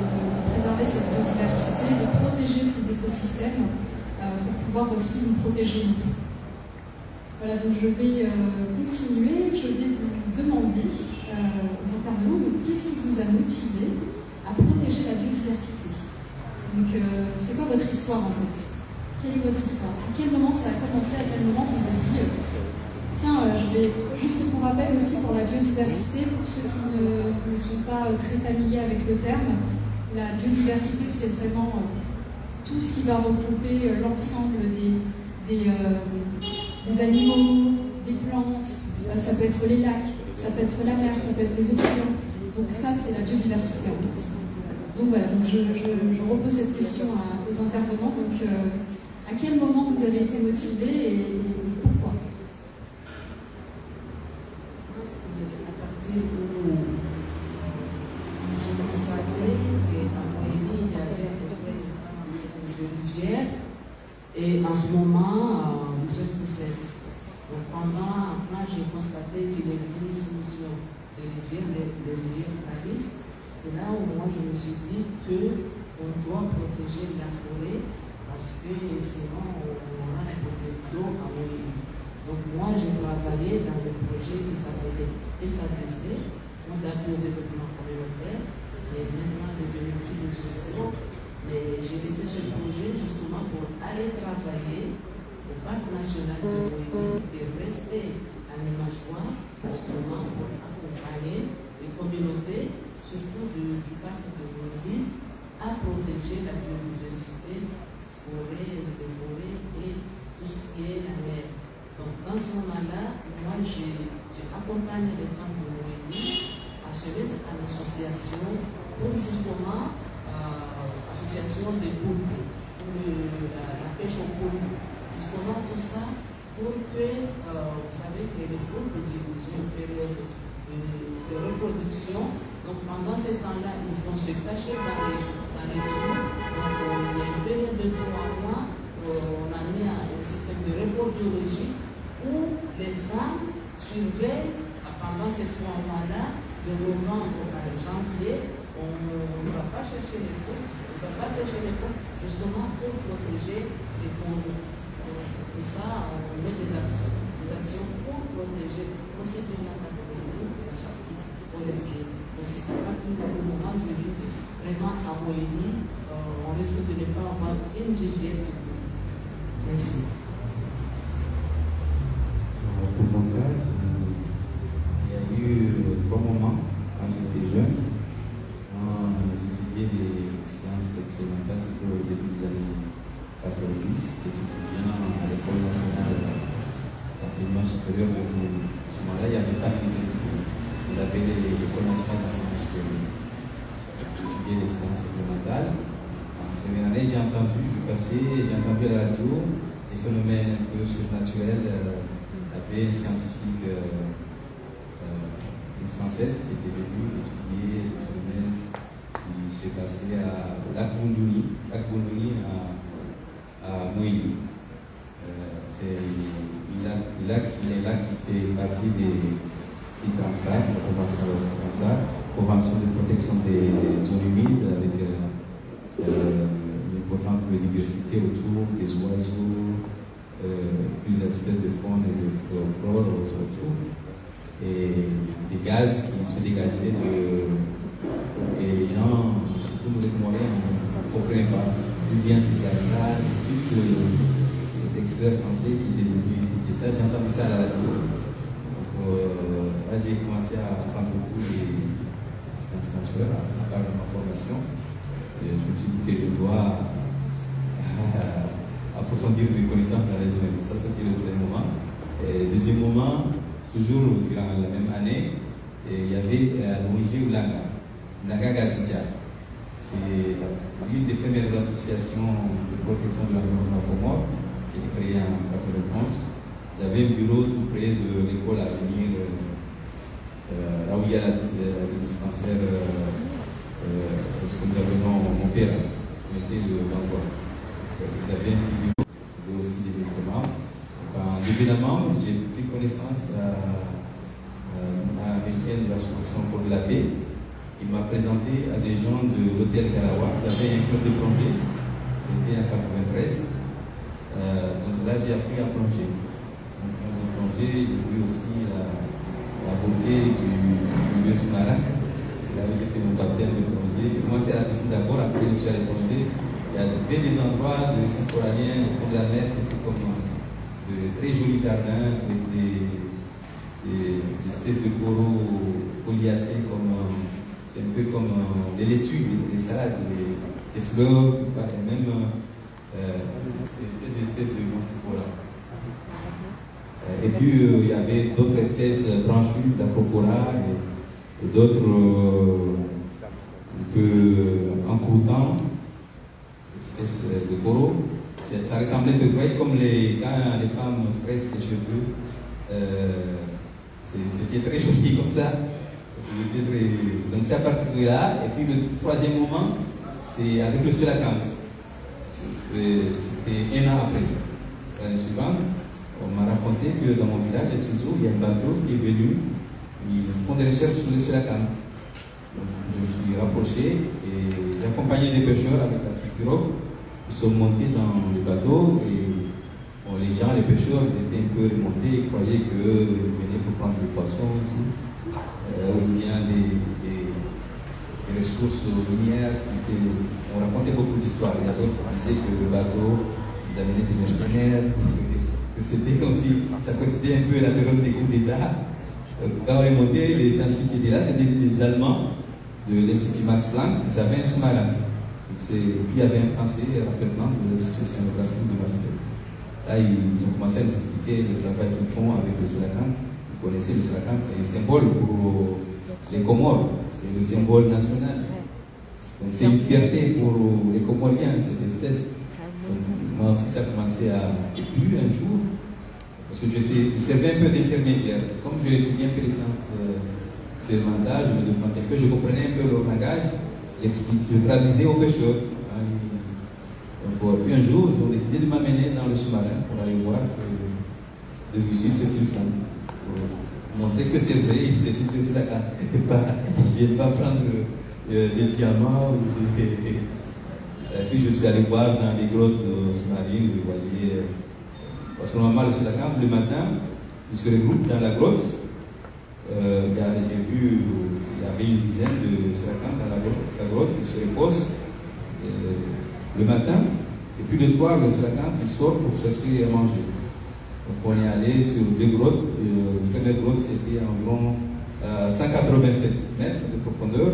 préserver cette biodiversité, de protéger ces écosystèmes pour pouvoir aussi nous protéger nous. Voilà, donc je vais continuer, je vais vous demander aux intervenants, qu'est-ce qui vous a motivé à protéger la biodiversité? Donc c'est quoi votre histoire en fait? Quelle est votre histoire? À quel moment ça a commencé? À quel moment vous vous êtes dit tiens, je vais, juste pour rappel aussi pour la biodiversité, pour ceux qui ne sont pas très familiers avec le terme, la biodiversité c'est vraiment tout ce qui va regrouper l'ensemble des animaux, des plantes, ça peut être les lacs, ça peut être la mer, ça peut être les océans. Donc ça, c'est la biodiversité en fait. Donc voilà, donc je repose cette question aux intervenants. Donc à quel moment vous avez été motivés et pourquoi? À partir où j'ai constaté qu'à Moïni, il y avait de rivières et en ce moment, il reste sec. Donc quand j'ai constaté qu'il y a une solution des rivières calistes, c'est là où moi je me suis dit qu'on doit protéger la forêt parce que sinon on aura un problème d'eau à Moïni. Donc moi j'ai travaillé dans un projet qui s'appelait FADC, Fonds d'appui au développement communautaire, qui est maintenant devenu une société. Mais j'ai laissé ce projet justement pour aller travailler au Parc national de Moïni et rester à Nimachoua, justement pour accompagner les communautés, surtout du parc de Moïni, à protéger la biodiversité, les forêts et tout ce qui est la mer. Donc dans ce moment-là, moi j'ai accompagné les femmes de Moïni à se mettre en association pour justement association des poules, pour la pêche aux poules. Justement tout ça pour que, vous savez que les poules ont une période de reproduction. Donc pendant ce temps-là, ils vont se cacher dans les trous. Donc il y a une période de 3 mois, on a mis un système de reproduction où les femmes surveillent pendant ces 3 mois-là, de novembre à janvier, on ne va pas chercher les poules, on ne va pas pêcher les poules, justement pour protéger les poules. Tout ça, on met des sensibilisation pour protéger aussi bien la catégorie forestière. Donc c'est pas tout le moment je dis que vraiment à Moïni, on risque de ne pas avoir une rivière qui coule. Merci. Pour mon cas, il y a eu 3 moments quand j'étais jeune. Quand j'étudiais les sciences expérimentales, c'était au début des années 90, étudiant à l'École nationale d'enseignement supérieur de Mouni. À ce moment-là, il n'y avait pas d'université. On l'appelait l'École nationale d'enseignement supérieur. J'étudiais les sciences expérimentales. En première année, j'ai entendu à la radio des phénomènes un peu surnaturels. Il y avait une scientifique, une française qui était venue étudier les phénomènes qui se passaient à Lac Boundouni à Moïni. C'est un lac qui fait partie des sites Ramsar, la convention de Ramsar, convention de protection des zones humides avec une importante biodiversité autour des oiseaux, plusieurs espèces de faune et de flore autour, et des gaz qui se dégageaient et les gens, surtout les Comoriens, ne comprenaient pas d'où vient ces gaz-là, plus cet expert français qui était venu étudier ça. J'ai entendu ça à la radio. Là, j'ai commencé à apprendre beaucoup les sciences naturelles à part de ma formation. Et je me suis dit que je dois approfondir mes connaissances dans les domaines. Ça, c'était le premier moment. Et deuxième moment, toujours durant la même année, il y avait l'ONG Ulanga Gazidja. C'est l'une des premières associations de protection de l'environnement comore qui a été créée en 1991. Vous avez un bureau tout près de l'école à venir, là où il y a le dispensaire, ce que nous appelons mon père, mais c'est l'endroit. Vous avez un petit bureau, vous avez aussi des médicaments. Évidemment, j'ai pris connaissance à américaine de l'association pour de la paix. Il m'a présenté à des gens de l'hôtel Galawa. Il y avait un club de plongée, c'était en 1993. Donc là, j'ai appris à plonger. Donc, quand j'ai plongé, j'ai vu aussi la beauté du milieu sous-marin. C'est là où j'ai fait mon baptême de plongée. J'ai commencé à la piscine d'abord, après je suis allé plonger. Il y avait des endroits de récifs coralliens au fond de la mer qui étaient comme de très jolis jardins avec des espèces de coraux foliacés c'est un peu comme des laitues, des salades, des fleurs, et même c'est des espèces de monticola. Et puis il y avait d'autres espèces branchues, d'acropora et d'autres un peu encroûtants, espèces de coraux. Ça ressemblait un peu près comme quand les femmes tressent les cheveux. C'était très joli comme ça. Donc c'est à partir de là. Et puis le troisième moment, c'est avec le Sulacante. C'était un an après. L'année suivante, on m'a raconté que dans mon village, à Tsinzo, il y a un bateau qui est venu. Ils font des recherches sur le Sulacante. Donc je me suis rapproché et j'ai accompagné des pêcheurs avec la petite pirogue. Ils sont montés dans le bateau et les gens, les pêcheurs, ils étaient un peu remontés, ils croyaient qu'ils venaient pour prendre des poissons, tout. Ou bien des ressources minières. On racontait beaucoup d'histoires. Il y a d'autres qui disaient que le bateau, ils amenaient des mercenaires, que c'était aussi, ça coïncidait un peu la période des coups d'État. Quand on est monté, les scientifiques qui étaient là, c'était des Allemands de l'Institut Max Planck, ils avaient un sous-marin. Puis il y avait un Français, Raphaël Planck, de l'Institut océanographique de Marseille. Là, ils ont commencé à nous expliquer le travail qu'ils font avec le Sulacante. Vous connaissez le Sulacante, c'est un symbole pour les Comores, c'est le symbole national. Donc c'est une fierté pour les Comoriens, cette espèce. Donc, moi aussi, ça a commencé à... Et puis un jour, parce que je servais un peu d'intermédiaire. Comme j'ai étudié un peu les sciences expérimentales, je me demandais un peu, je comprenais un peu leur langage, je traduisais aux pêcheurs. Donc, puis un jour, ils ont décidé de m'amener dans le sous-marin pour aller voir de visu ce qu'ils font. Pour montrer que c'est vrai, ils étudient le Sulacante. Ils ne viennent pas prendre des diamants. Puis je suis allé voir dans les grottes sous-marines, vous voyez. Parce que normalement, le Sulacante, le matin, Ils se regroupent dans la grotte. J'ai vu, il y avait une dizaine de selacantes dans la grotte. Ils se reposent le matin. Et puis le soir, le selacanthe, il sort pour chercher à manger. Donc on est allé sur 2 grottes. La première grotte, c'était environ 187 mètres de profondeur.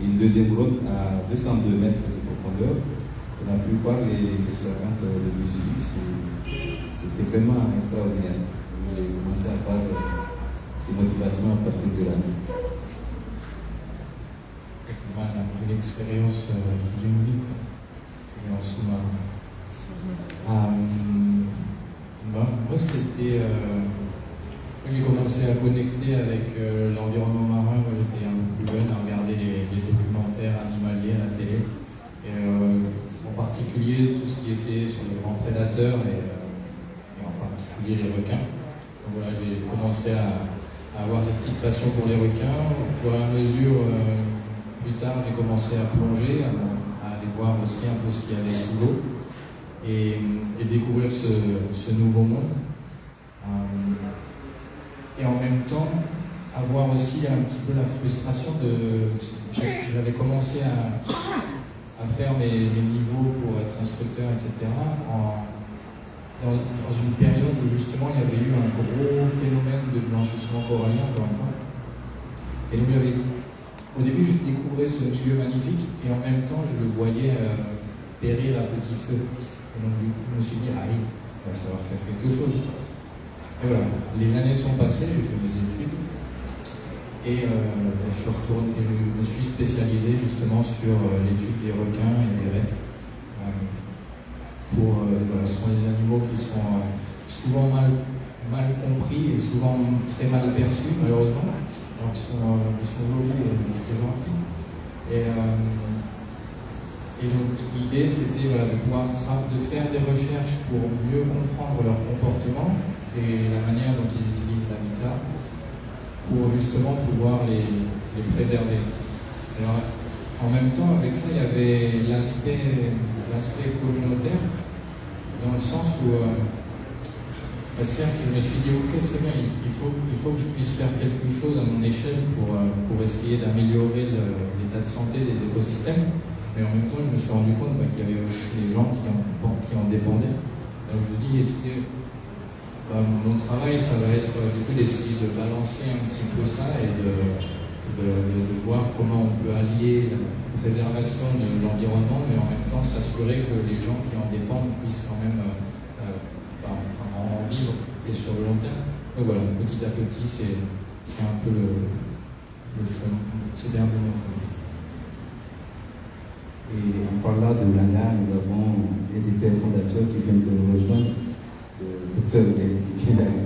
Et une deuxième grotte à 202 mètres de profondeur. Pour la plupart, les selacanthes de Vigilus, c'était vraiment extraordinaire. J'ai commencé à faire ces motivations à partir de là. Voilà, une expérience d'une vie en sous-marin. Moi, c'était. J'ai commencé à connecter avec l'environnement marin. Moi, j'étais un peu plus jeune à regarder les documentaires animaliers à la télé. Et, en particulier, tout ce qui était sur les grands prédateurs et en particulier les requins. Donc voilà, j'ai commencé à avoir cette petite passion pour les requins. Au fur et à mesure, plus tard, j'ai commencé à plonger, à aller voir aussi un peu ce qu'il y avait sous l'eau et découvrir ce nouveau monde. Et en même temps, avoir aussi un petit peu la frustration j'avais commencé à faire mes niveaux pour être instructeur, etc. Dans une période où justement il y avait eu un gros phénomène de blanchissement corallien, encore une fois. Et donc au début je découvrais ce milieu magnifique et en même temps je le voyais périr à petit feu. Et donc du coup je me suis dit, ah oui, il va falloir faire quelque chose. Et voilà, les années sont passées, j'ai fait mes études et je suis retourné, je me suis spécialisé justement sur l'étude des requins et des raies. Ce sont des animaux qui sont souvent mal compris et souvent très mal perçus, malheureusement. Alors ils sont jolis et gentils. Et donc l'idée, c'était de pouvoir faire des recherches pour mieux comprendre leur comportement et la manière dont ils utilisent l'habitat pour justement pouvoir les préserver. Alors, en même temps, avec ça, il y avait l'aspect communautaire, dans le sens où, certes, je me suis dit, ok, très bien, il faut que je puisse faire quelque chose à mon échelle pour essayer d'améliorer l'état de santé des écosystèmes, mais en même temps, je me suis rendu compte qu'il y avait aussi des gens qui en dépendaient. Donc, je me dis, est-ce que mon travail, ça va être du coup d'essayer de balancer un petit peu ça et de voir comment on peut allier la préservation de l'environnement, mais en même temps s'assurer que les gens qui en dépendent puissent quand même en vivre et sur le long terme. Donc voilà, petit à petit, c'est un peu le chemin. C'était un peu mon chemin. Et en parlant de l'ANA, nous avons un des pères fondateurs qui vient de nous rejoindre, le docteur qui vient d'arriver.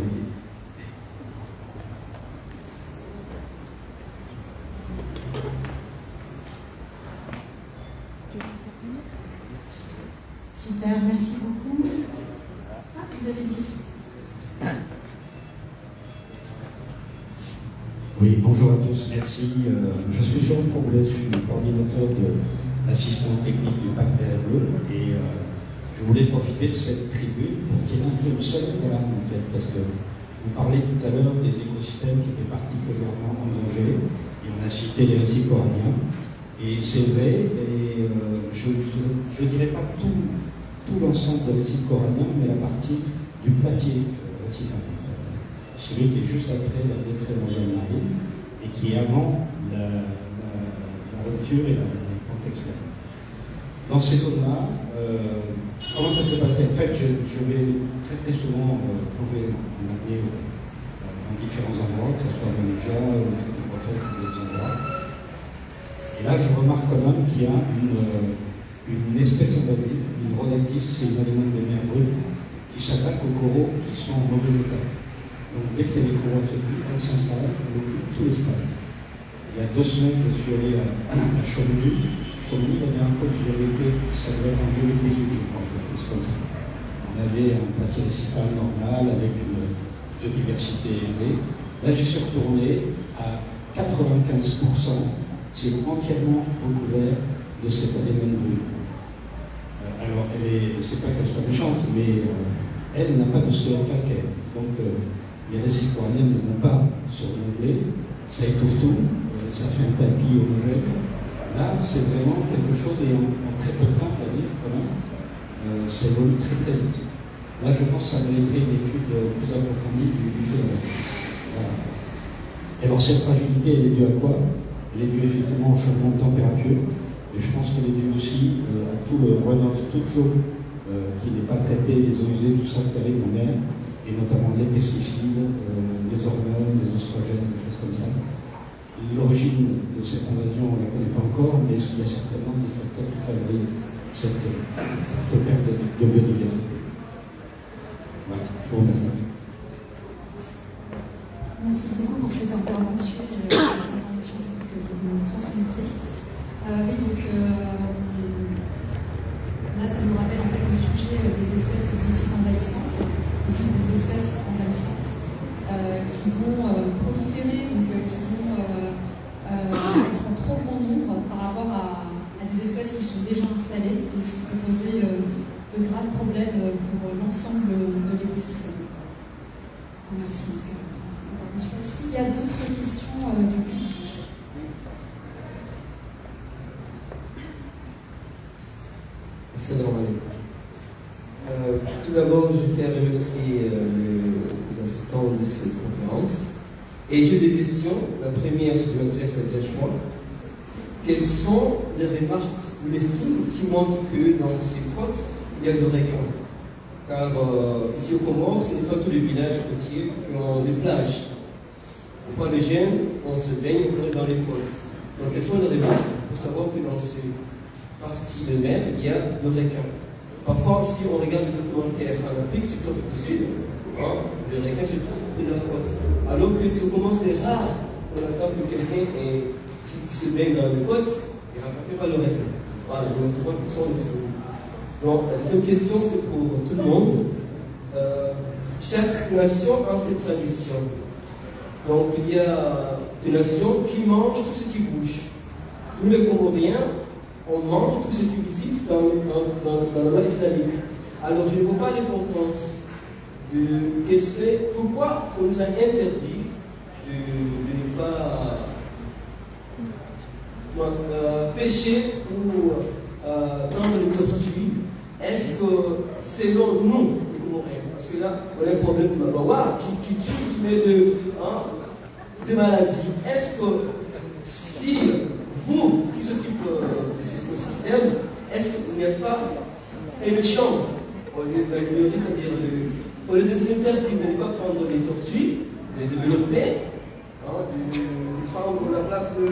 Super, merci beaucoup. Vous avez une question? Oui, bonjour à tous, merci. Je suis Jean Courbet, je suis le coordinateur de l'assistance technique du Pacte Vert et Bleu et je voulais profiter de cette tribune pour tirer un peu le seul de l'âme en fait, parce que vous parlez tout à l'heure des écosystèmes qui étaient particulièrement en danger et on a cité les récifs coralliens et c'est vrai, et je ne dirais pas tout l'ensemble des récifs coralliens, mais la partie du platier récif en fait. Celui qui est juste après la détresse marine et qui est avant la rupture et la pente externe. Dans ces zones-là, comment ça s'est passé? En fait, je vais très souvent plonger en année dans différents endroits, que ce soit à Manuja ou d'autres endroits. Et là, je remarque quand même qu'il y a une espèce invasive, une rhodactis, c'est une aliment de mer brune, qui s'attaque aux coraux qui sont en mauvais état. Donc dès qu'il y a des coraux affaiblis, elle s'installe, elle occupe tout l'espace. Il y a 2 semaines, je suis allé à Chamonix. Chamonix, la dernière fois que j'y avais été, ça devait être en 2018, je crois, quelque chose comme ça. On avait un platier récifal normal avec une biodiversité élevée. Là, j'y suis retourné à 95%, c'est entièrement recouvert de cette anémone brune. C'est pas qu'elle soit méchante, mais elle n'a pas de squelette calcaire. Donc, les récits coralliens ne vont pas se renouveler, ça étouffe tout, ça fait un tapis homogène. Là, c'est vraiment quelque chose, et en très peu de temps, on va dire, quand même, ça évolue très très vite. Là, je pense que ça mériterait une étude plus approfondie du phénomène. Voilà. Et alors, cette fragilité, elle est due à quoi? Elle est due effectivement au changement de température, et je pense qu'elle est due aussi à tout le runoff, toute l'eau qui n'est pas traitée, les eaux usées, tout ça qui arrive en mer, et notamment les pesticides, les hormones, les oestrogènes, des choses comme ça. L'origine de cette invasion, on ne la connaît pas encore, mais il y a certainement des facteurs qui favorisent cette perte de biodiversité. Voilà, je vous remercie. Merci beaucoup pour cette intervention et les informations que vous nous transmettez. Oui, donc là, ça nous rappelle en fait le sujet des espèces exotiques envahissantes, ou juste des espèces envahissantes, qui vont proliférer, donc qui vont être en trop grand nombre par rapport à des espèces qui sont déjà installées, et ce qui peut poser de graves problèmes pour l'ensemble de l'écosystème. Merci. Est-ce qu'il y a d'autres questions du public? Assalamu alaikum. Tout d'abord, je tiens à remercier les assistants de cette conférence. Et j'ai deux questions. La première, je m'adresse à Joshua. Quelles sont les remarques ou les signes qui montrent que dans ces côtes, il y a des requins? Car ici au Comores, ce n'est pas tous les villages côtiers qui ont des plages. Une fois les jeunes, on se baigne dans les côtes. Donc, quelles sont les remarques pour savoir que dans cette partie de mer, il y a des requins? Parfois, si on regarde des documentaires en Afrique, surtout en Afrique du Sud, les requins se trouvent dans la côte. Alors que si on commence, c'est rare qu'on attend que quelqu'un qui se baigne dans les côtes et rattrape pas le requin. Voilà, je ne sais pas quels sont les signes. Donc, la deuxième question, c'est pour tout le monde. Chaque nation a ses traditions. Donc, il y a des nations qui mangent tout ce qui bouge. Nous, les Comoriens, on mange tout ce qui visite dans la loi islamique. Alors, je ne vois pas l'importance de quel c'est, pourquoi on nous a interdit de ne pas pêcher ou prendre les tortues. Est-ce que, selon nous, les Comoriens, parce que là, on a un problème de Mabawa qui tue, qui met de maladies. Est-ce que, si vous qui s'occupez de cet écosystème, est-ce qu'il n'y a pas un échange au lieu de nous interdire de ne pas prendre les tortues, de développer, de prendre la place de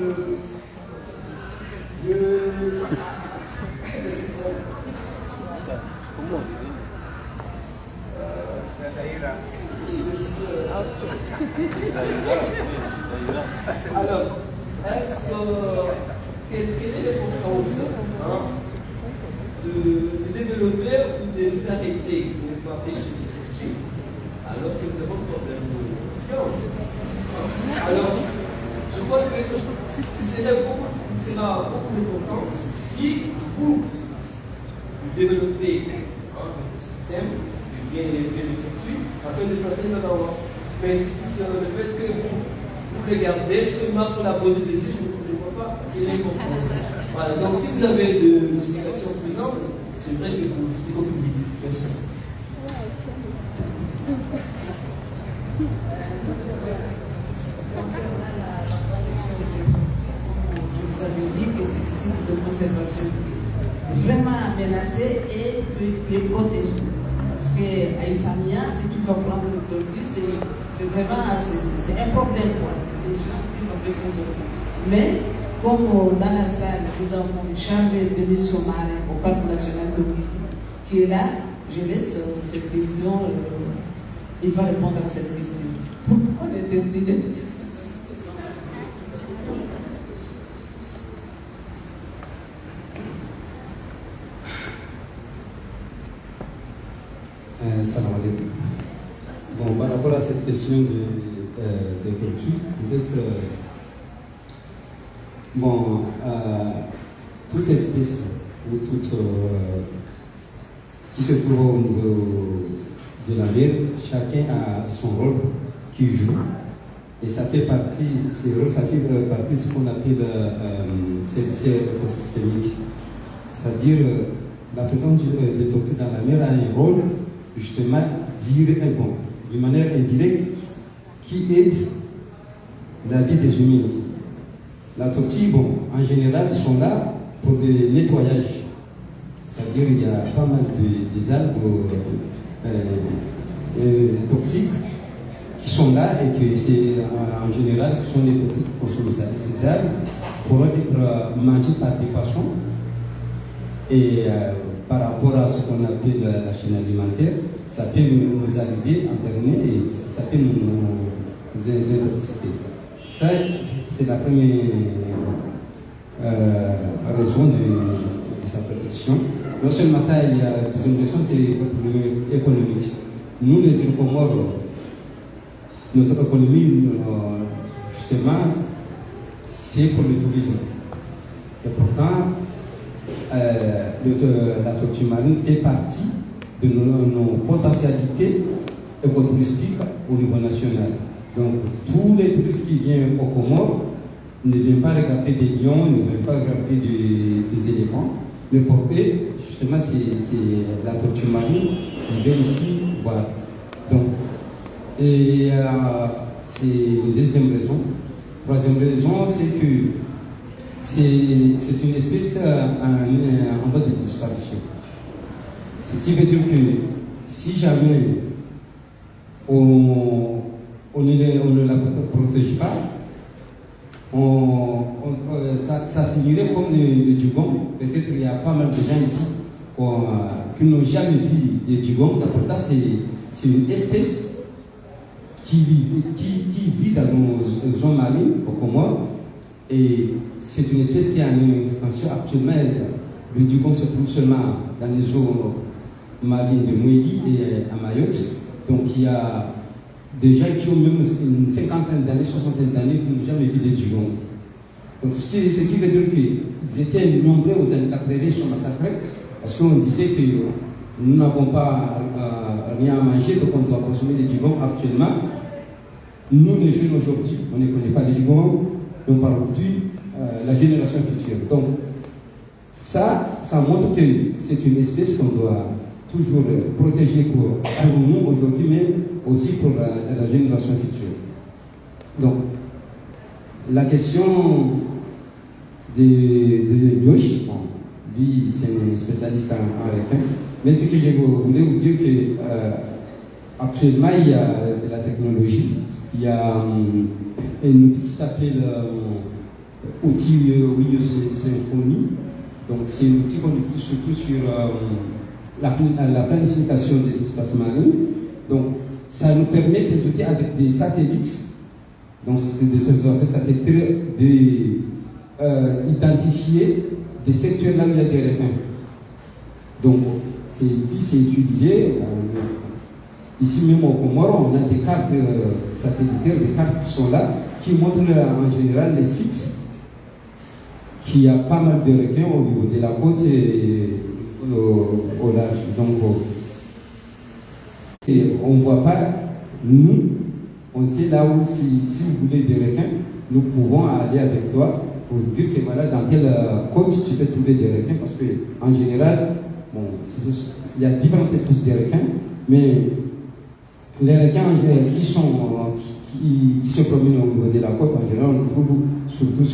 alors, est-ce que quelle est l'importance de développer ou de nous arrêter de ne pas pêcher les tortues alors que nous avons un problème de viande? Alors, je crois que il sera beaucoup d'importance si vous développez le système de bien élever les tortues afin de passer le Mabawa. Mais si le fait que vous les gardez seulement pour la beauté des yeux, je ne vois pas quelle est l'importance. Voilà, donc si vous avez des explications plus amples, j'aimerais que vous expliquiez au public. Merci. Je vous avais dit que c'est le site de conservation vraiment menacé et protégé. Parce qu'à Issamia, si tu vas prendre le tortue, c'est vraiment c'est un problème. Quoi. Les gens fument avec le tortue. Mais, comme dans la salle, nous avons une chargée de mission marine au Parc national de Ouili, qui est là, je laisse cette question, il va répondre à cette question. Pourquoi les tortues? Salam alaikum. Bon, par rapport à cette question des tortues, peut-être, toute espèce ou toute qui se trouve au niveau de la mer, chacun a son rôle qui joue. Et ça fait partie, ça fait partie de ce qu'on appelle services écosystémiques. C'est-à-dire, la présence des tortues dans la mer a un rôle, justement, d'une manière indirecte, qui aide la vie des humains. La tortue, en général, sont là pour des nettoyages. C'est-à-dire qu'il y a pas mal des algues toxiques qui sont là et que en général, ce sont les tortues qui consomment ça. Et ces algues pourront être mangées par des poissons. Et par rapport à ce qu'on appelle la chaîne alimentaire, ça peut nous arriver en dernier et ça peut nous intoxiquer. Ça, c'est la première raison de sa protection. Non seulement ça, il y a la deuxième raison, c'est le problème économique. Nous, les îles Comores, notre économie, justement, c'est pour le tourisme. Et pourtant, la tortue marine fait partie de nos potentialités écotouristiques au niveau national. Donc, tous les touristes qui viennent aux Comores ne viennent pas regarder des lions, ne viennent pas regarder des éléphants, mais pour eux, justement, c'est la tortue marine qui vient ici voir. Donc, et c'est une deuxième raison. Troisième raison, c'est que c'est une espèce en voie de disparition. Ce qui veut dire que si jamais on ne la protège pas, ça finirait comme le dugong. Peut-être qu'il y a pas mal de gens ici qui n'ont jamais vu le dugong. Pourtant, c'est une espèce qui vit dans nos zones marines, au Comores. Et c'est une espèce qui a une extension actuellement. Le dugong se trouve seulement dans les zones marines de Mouéli et à Mayotte. Donc il y a des gens qui ont même une cinquantaine d'années, soixantaine d'années qui n'ont jamais vu des dugongs. Donc ce qui veut dire qu'ils étaient nombreux aux années 80 sur massacrés parce qu'on disait que nous n'avons pas rien à manger, donc on doit consommer des dugongs actuellement. Nous, les jeunes aujourd'hui, on ne connaît pas les dugongs. On parle de la génération future. Donc, ça montre que c'est une espèce qu'on doit toujours protéger pour nous aujourd'hui, mais aussi pour la génération future. Donc, la question de Josh, lui, c'est un spécialiste en requin, mais ce que je voulais vous dire que actuellement, il y a de la technologie. Il y a un outil qui s'appelle outil Symfony. Donc c'est un outil qu'on utilise surtout sur la planification des espaces marins. Donc ça nous permet, ces outils avec des satellites, donc c'est des satellites d'identifier des secteurs là où il y a des requins. Donc ces outils, c'est utilisé. Ici même au Comores, on a des cartes satellitaires, des cartes qui sont là, qui montrent en général les sites qu'il y a pas mal de requins au niveau de la côte et au large. Donc, et on ne voit pas, nous, on sait là où, si vous voulez des requins, nous pouvons aller avec toi pour dire que voilà, dans quelle côte tu peux trouver des requins, parce qu'en général, il y a différentes espèces de requins, mais les requins qui se promènent au niveau de la côte, en général, on les trouve surtout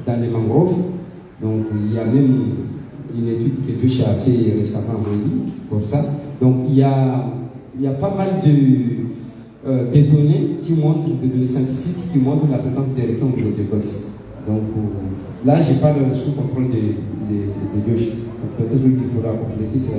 dans les mangroves. Donc, il y a même une étude que Duche a fait récemment pour ça. Donc, il y a pas mal de données qui montrent, des données scientifiques qui montrent la présence des requins au niveau des côtes. Donc, là, je parle sous contrôle de Duche. Peut-être qu'il faudra compléter ça.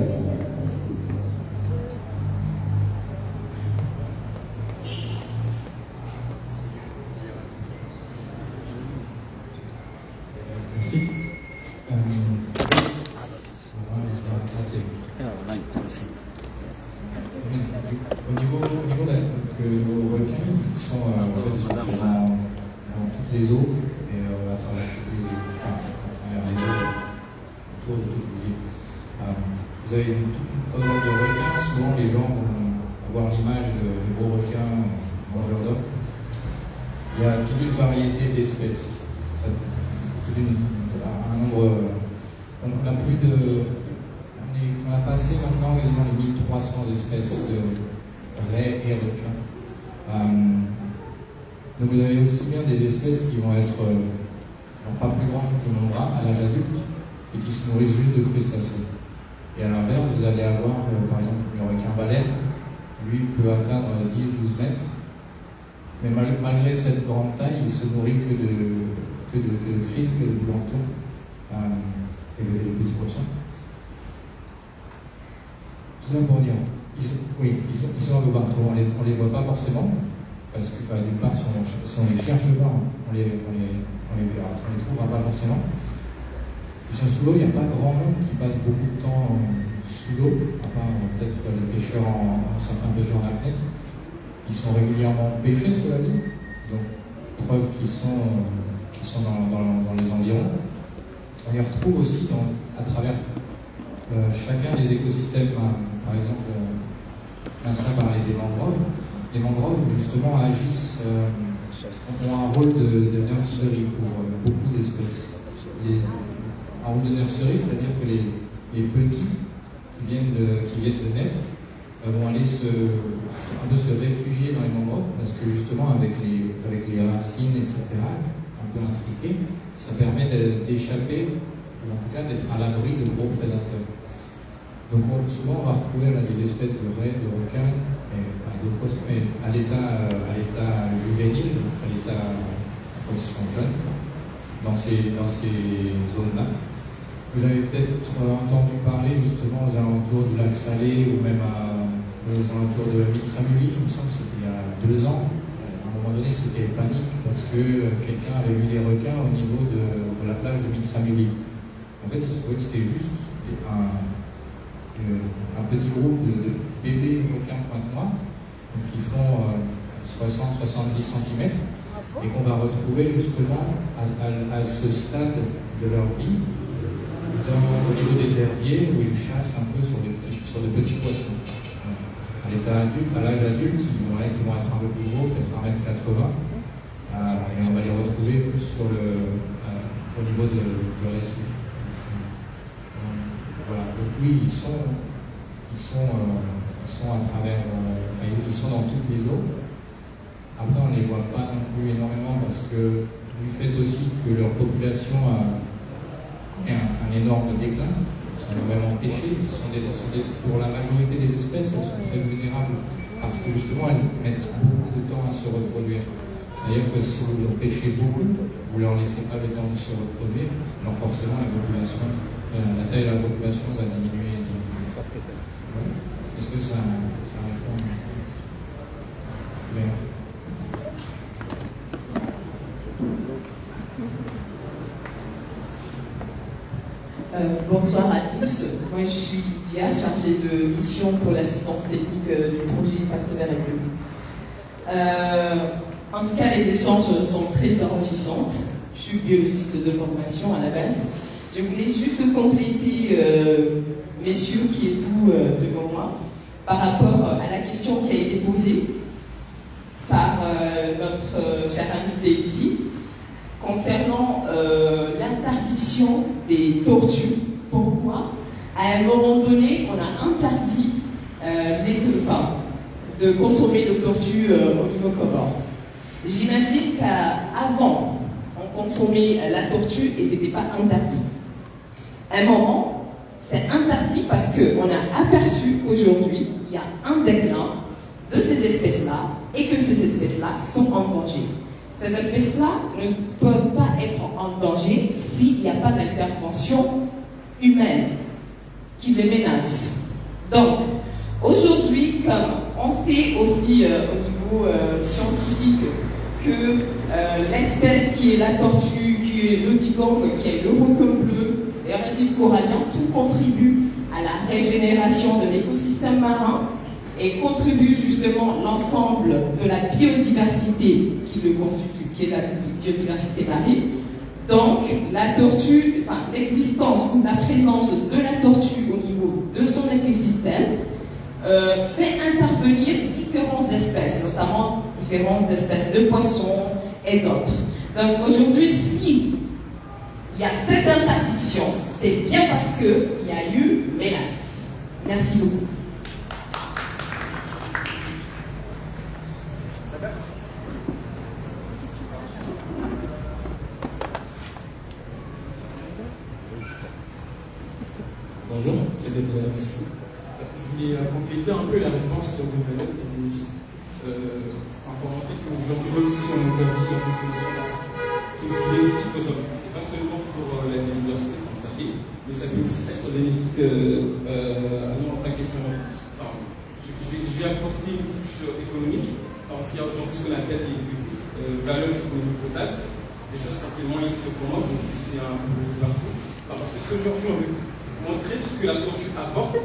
Au niveau nos requins sont dans toutes les eaux et à travers toutes les îles, à travers les eaux autour de toutes les îles. Vous avez quand on parle de requins, souvent les gens vont avoir l'image de gros requins toute une variété d'espèces. Un nombre. On a plus de. On a passé maintenant quasiment les 1300 espèces de raies et requins. Donc vous avez aussi bien des espèces qui vont être pas plus grandes que mon bras à l'âge adulte et qui se nourrissent juste de crustacés. Et à l'inverse, vous allez avoir par exemple le requin baleine, lui peut atteindre 10-12 mètres, mais malgré cette grande taille, il se nourrit que de krill, que de plancton et de petits poissons. Tout ça pour dire, ils sont un peu partout, on les voit pas forcément, parce que d'une part, si on les cherche pas, on les trouvera pas forcément. Ils sont sous l'eau, il n'y a pas grand monde qui passe beaucoup de temps sous l'eau, à part peut-être les pêcheurs, certains pêcheurs d'apnée. Ils sont régulièrement pêchés, cela dit, donc preuve qu'ils sont dans les environs. On les retrouve aussi à travers chacun des écosystèmes. Par exemple, Vincent parlait des mangroves. Les mangroves, justement, agissent, ont un rôle de nurserie pour beaucoup d'espèces. Un rôle de nurserie, c'est-à-dire que les petits qui viennent de naître vont aller un peu se réfugier dans les mangroves, parce que justement, avec les racines, etc., un peu intriquées, ça permet d'échapper, ou en tout cas d'être à l'abri de gros prédateurs. Donc souvent, on va retrouver des espèces de raies, de requins, de poissons, mais à l'état juvénile, à l'état poisson jeune, dans ces zones-là. Vous avez peut-être entendu parler justement aux alentours du lac Salé ou même aux alentours de Mixamuli. Il me semble que c'était il y a 2 ans. À un moment donné, c'était panique parce que quelqu'un avait vu des requins au niveau de la plage de Mixamuli. En fait, il se trouvait que c'était juste un petit groupe de bébés requins pointe noire, qui font 60-70 cm, et qu'on va retrouver justement à ce stade de leur vie, au niveau des herbiers, où ils chassent un peu sur de petits poissons. À l'âge adulte, ils vont être un peu plus gros, peut-être 1,80 m, et on va les retrouver plus au niveau du récif. Voilà, donc oui, ils sont à travers, ils sont dans toutes les eaux. Après, on ne les voit pas non plus énormément parce que du fait aussi que leur population a un énorme déclin, ils sont vraiment pêchés, pour la majorité des espèces, elles sont très vulnérables parce que justement, elles mettent beaucoup de temps à se reproduire. C'est-à-dire que si vous en pêchez beaucoup, vous ne leur laissez pas le temps de se reproduire, alors forcément la taille de la population va diminuer. Est-ce que ça répond? Bonsoir à tous. Moi, je suis Dia, chargée de mission pour l'assistance technique du projet Impact Vert et Bleu. En tout cas, les échanges sont très enrichissants. Je suis biologiste de formation à la base. Je voulais juste compléter, messieurs, qui est tout devant moi, par rapport à la question qui a été posée par notre cher invité ici, concernant l'interdiction des tortues. Pourquoi? À un moment donné, on a interdit de consommer de tortues au niveau Comore. J'imagine qu'avant, on consommait la tortue et ce n'était pas interdit. À un moment, c'est interdit parce qu'on a aperçu qu'aujourd'hui, il y a un déclin de ces espèces-là et que ces espèces-là sont en danger. Ces espèces-là ne peuvent pas être en danger s'il n'y a pas d'intervention humaine qui les menace. Donc, aujourd'hui, comme on sait aussi au niveau scientifique que l'espèce qui est la tortue, qui est le dugong, qui est le requin bleu, les récifs coralliens, tout contribue à la régénération de l'écosystème marin et contribue justement l'ensemble de la biodiversité qui le constitue, qui est la biodiversité marine. Donc, la tortue, l'existence ou la présence de la tortue au niveau de son écosystème fait intervenir différentes espèces, notamment différentes espèces de poissons et d'autres. Donc aujourd'hui, si il y a cette interdiction, c'est bien parce qu'il y a eu menace. Merci beaucoup. Bonjour, c'est des merci. Je voulais compléter un peu la réponse que vous venez de juste commenter qu'aujourd'hui, même si on interdit la consommation d'argent, c'est aussi bénéfique aux hommes. C'est pas seulement pour la biodiversité conservée, mais ça peut aussi être bénéfique à nous en tant qu'être humain. Enfin, je vais apporter une couche économique, parce qu'il y a aujourd'hui ce qu'on appelle les valeurs économiques totales, des choses qu'on fait moins ici au Comore, donc ici un peu partout. Parce que si aujourd'hui on veut montrer ce que la tortue apporte,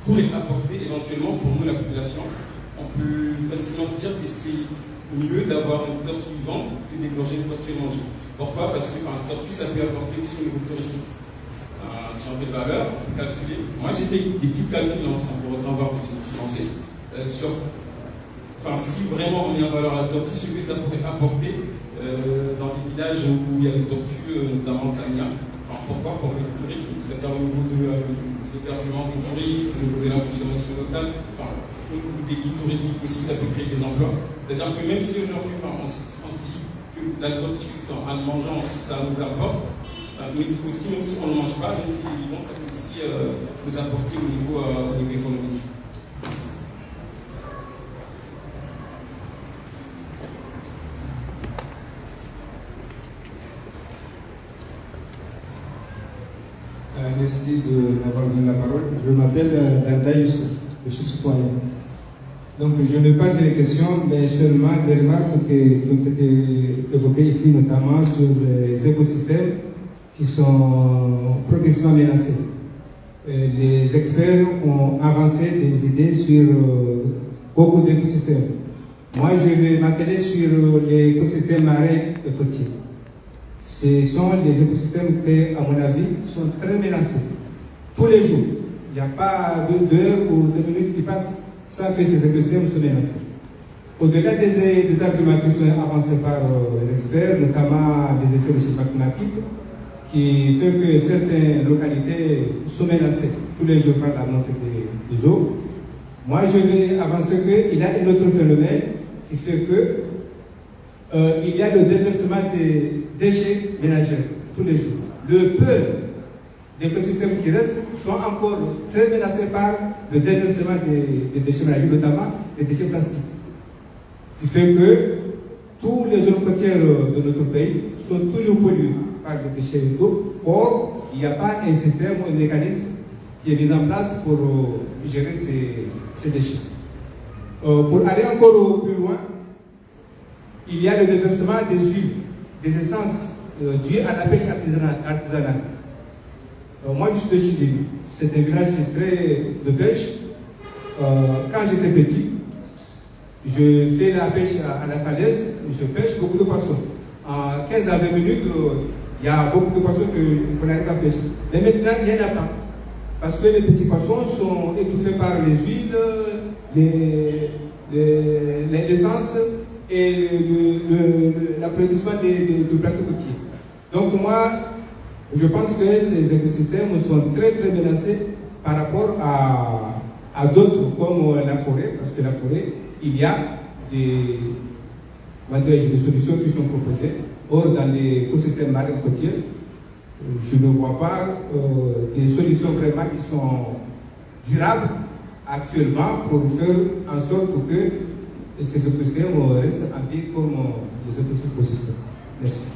pourrait apporter éventuellement pour nous la population, on peut facilement se dire que c'est mieux d'avoir une tortue vivante que d'égorger une tortue mangée. Pourquoi? Parce que une tortue, ça peut apporter aussi au niveau touristique. Si on fait de valeur, on peut calculer. Moi, j'ai fait des petites calculs, sans pour autant voir que j'ai financé, sur si vraiment on met en valeur la tortue, ce que ça pourrait apporter dans des villages où il y a des tortues, notamment de Samia. Pourquoi? Pour le tourisme, c'est-à-dire au niveau de l'hébergement des touristes, au niveau de la consommation locale, au niveau des guides touristiques aussi, ça peut créer des emplois. C'est-à-dire que même si aujourd'hui on se dit que la tortue, en le mangeant, ça nous apporte, mais aussi, même si on ne le mange pas, même si c'est vivant, ça peut aussi nous apporter au niveau économique. Merci de m'avoir donné la parole. Je m'appelle Danda Youssouf, je suis citoyen. Donc je n'ai pas de questions, mais seulement des remarques qui ont été évoquées ici, notamment sur les écosystèmes qui sont progressivement menacés. Les experts ont avancé des idées sur beaucoup d'écosystèmes. Moi, je vais m'atteler sur l'écosystème marin et côtier. Ce sont des écosystèmes qui, à mon avis, sont très menacés. Tous les jours, il n'y a pas d'heure ou de minutes qui passent sans que ces écosystèmes soient menacés. Au-delà des arguments qui sont avancés par les experts, notamment les effets de changement climatique, qui fait que certaines localités sont menacées tous les jours par la montée des eaux, moi je vais avancer qu'il y a un autre phénomène qui fait que il y a le déversement des déchets ménagers tous les jours. Le peu d'écosystèmes qui restent sont encore très menacés par le déversement des déchets ménagers, notamment des déchets plastiques. Ce qui fait que tous les zones côtières de notre pays sont toujours polluées par des déchets d'eau. Or, il n'y a pas un système ou un mécanisme qui est mis en place pour gérer ces déchets. Pour aller encore plus loin, il y a le déversement des huiles, des essences dues à la pêche artisanale. Moi, je suis de Chili. C'est un village très de pêche. Quand j'étais petit, je fais la pêche à la falaise, je pêche beaucoup de poissons. En 15 à 20 minutes, il y a beaucoup de poissons qu'on arrive à pêcher. Mais maintenant, il n'y en a pas. Parce que les petits poissons sont étouffés par les huiles, l'essence et l'applaudissement du plateau côtier. Donc moi, je pense que ces écosystèmes sont très très menacés par rapport à d'autres comme la forêt, parce que la forêt, il y a des solutions qui sont proposées. Or, dans les écosystèmes marins côtiers, je ne vois pas des solutions vraiment qui sont durables actuellement pour faire en sorte que ces écosystèmes restent en vie comme les autres écosystèmes. Merci.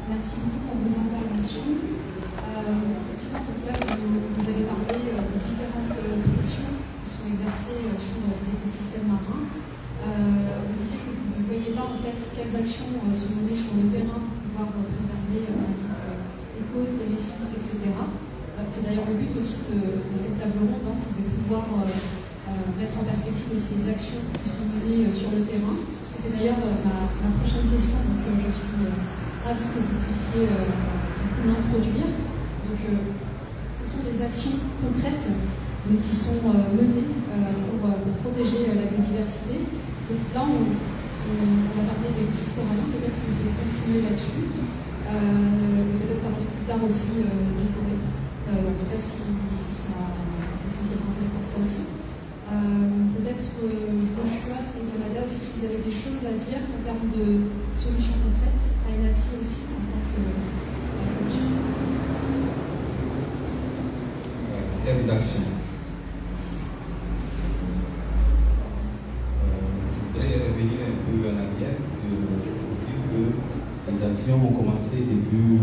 Merci beaucoup pour vos interventions. Effectivement, vous avez parlé de différentes pressions qui sont exercées sur les écosystèmes marins. Vous disiez que vous ne voyez pas en fait quelles actions sont menées sur le terrain pour pouvoir préserver par exemple, les côtes, les récifs, etc. C'est d'ailleurs le but aussi de cette table ronde, c'est de pouvoir mettre en perspective aussi les actions qui sont menées sur le terrain. C'était d'ailleurs ma prochaine question, donc je suis ravie que vous puissiez l'introduire. Donc, ce sont des actions concrètes donc, qui sont menées pour protéger la biodiversité. Donc là, on a parlé des petits corallins, peut-être qu'on peut continuer là-dessus. Peut-être parler plus tard aussi des forêts. En tout cas, si ça est intéressant pour ça aussi. Peut-être Joshua, Saïd aussi, si vous avez des choses à dire en termes de solutions concrètes, Ainati aussi, en tant que coach. En termes d'action. Je voudrais revenir un peu en arrière pour dire que les actions ont commencé depuis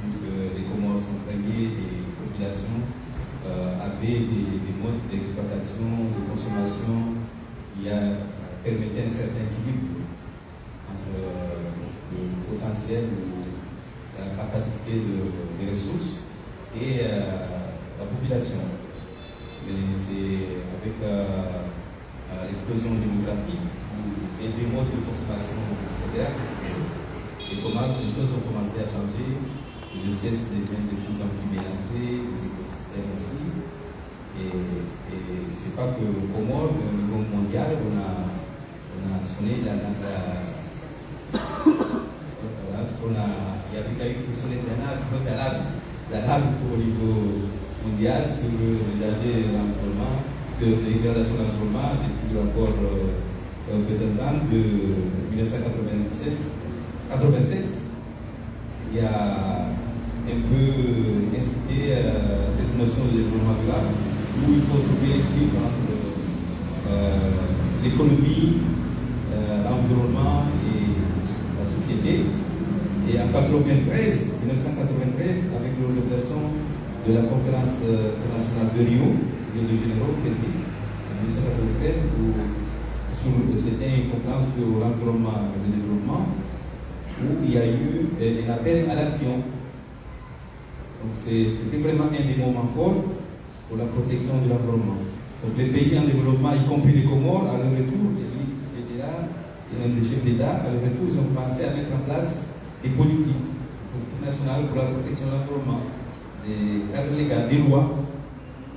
les Comores sont créées, les populations avaient des modes d'exploitation, de consommation qui permettaient un certain équilibre entre le potentiel, la capacité des ressources et la population. Mais c'est avec l'explosion démographique et des modes de consommation modernes et comment les choses ont commencé à changer. Les espèces deviennent de plus en plus menacées, les écosystèmes aussi. Et c'est pas que au Comores, au niveau mondial, on a sonné il y avait eu sonné d'alarme au niveau mondial sur le danger de l'environnement, de dégradation de l'environnement depuis le rapport Peterman de 1987. Il a un peu incité cette notion de développement durable où il faut trouver l'équilibre entre l'économie, l'environnement et la société. Et en 1993, avec l'organisation de la conférence internationale de Rio de Janeiro, Brésil, en 1993, c'était une conférence sur l'environnement et le développement, où il y a eu un appel à l'action. Donc c'était vraiment un des moments forts pour la protection de l'environnement. Donc les pays en développement, y compris les Comores, à leur retour, les ministres d'État et même des chefs d'État, à leur retour, ils ont commencé à mettre en place des politiques nationales pour la protection de l'environnement, des cadres légaux, des lois.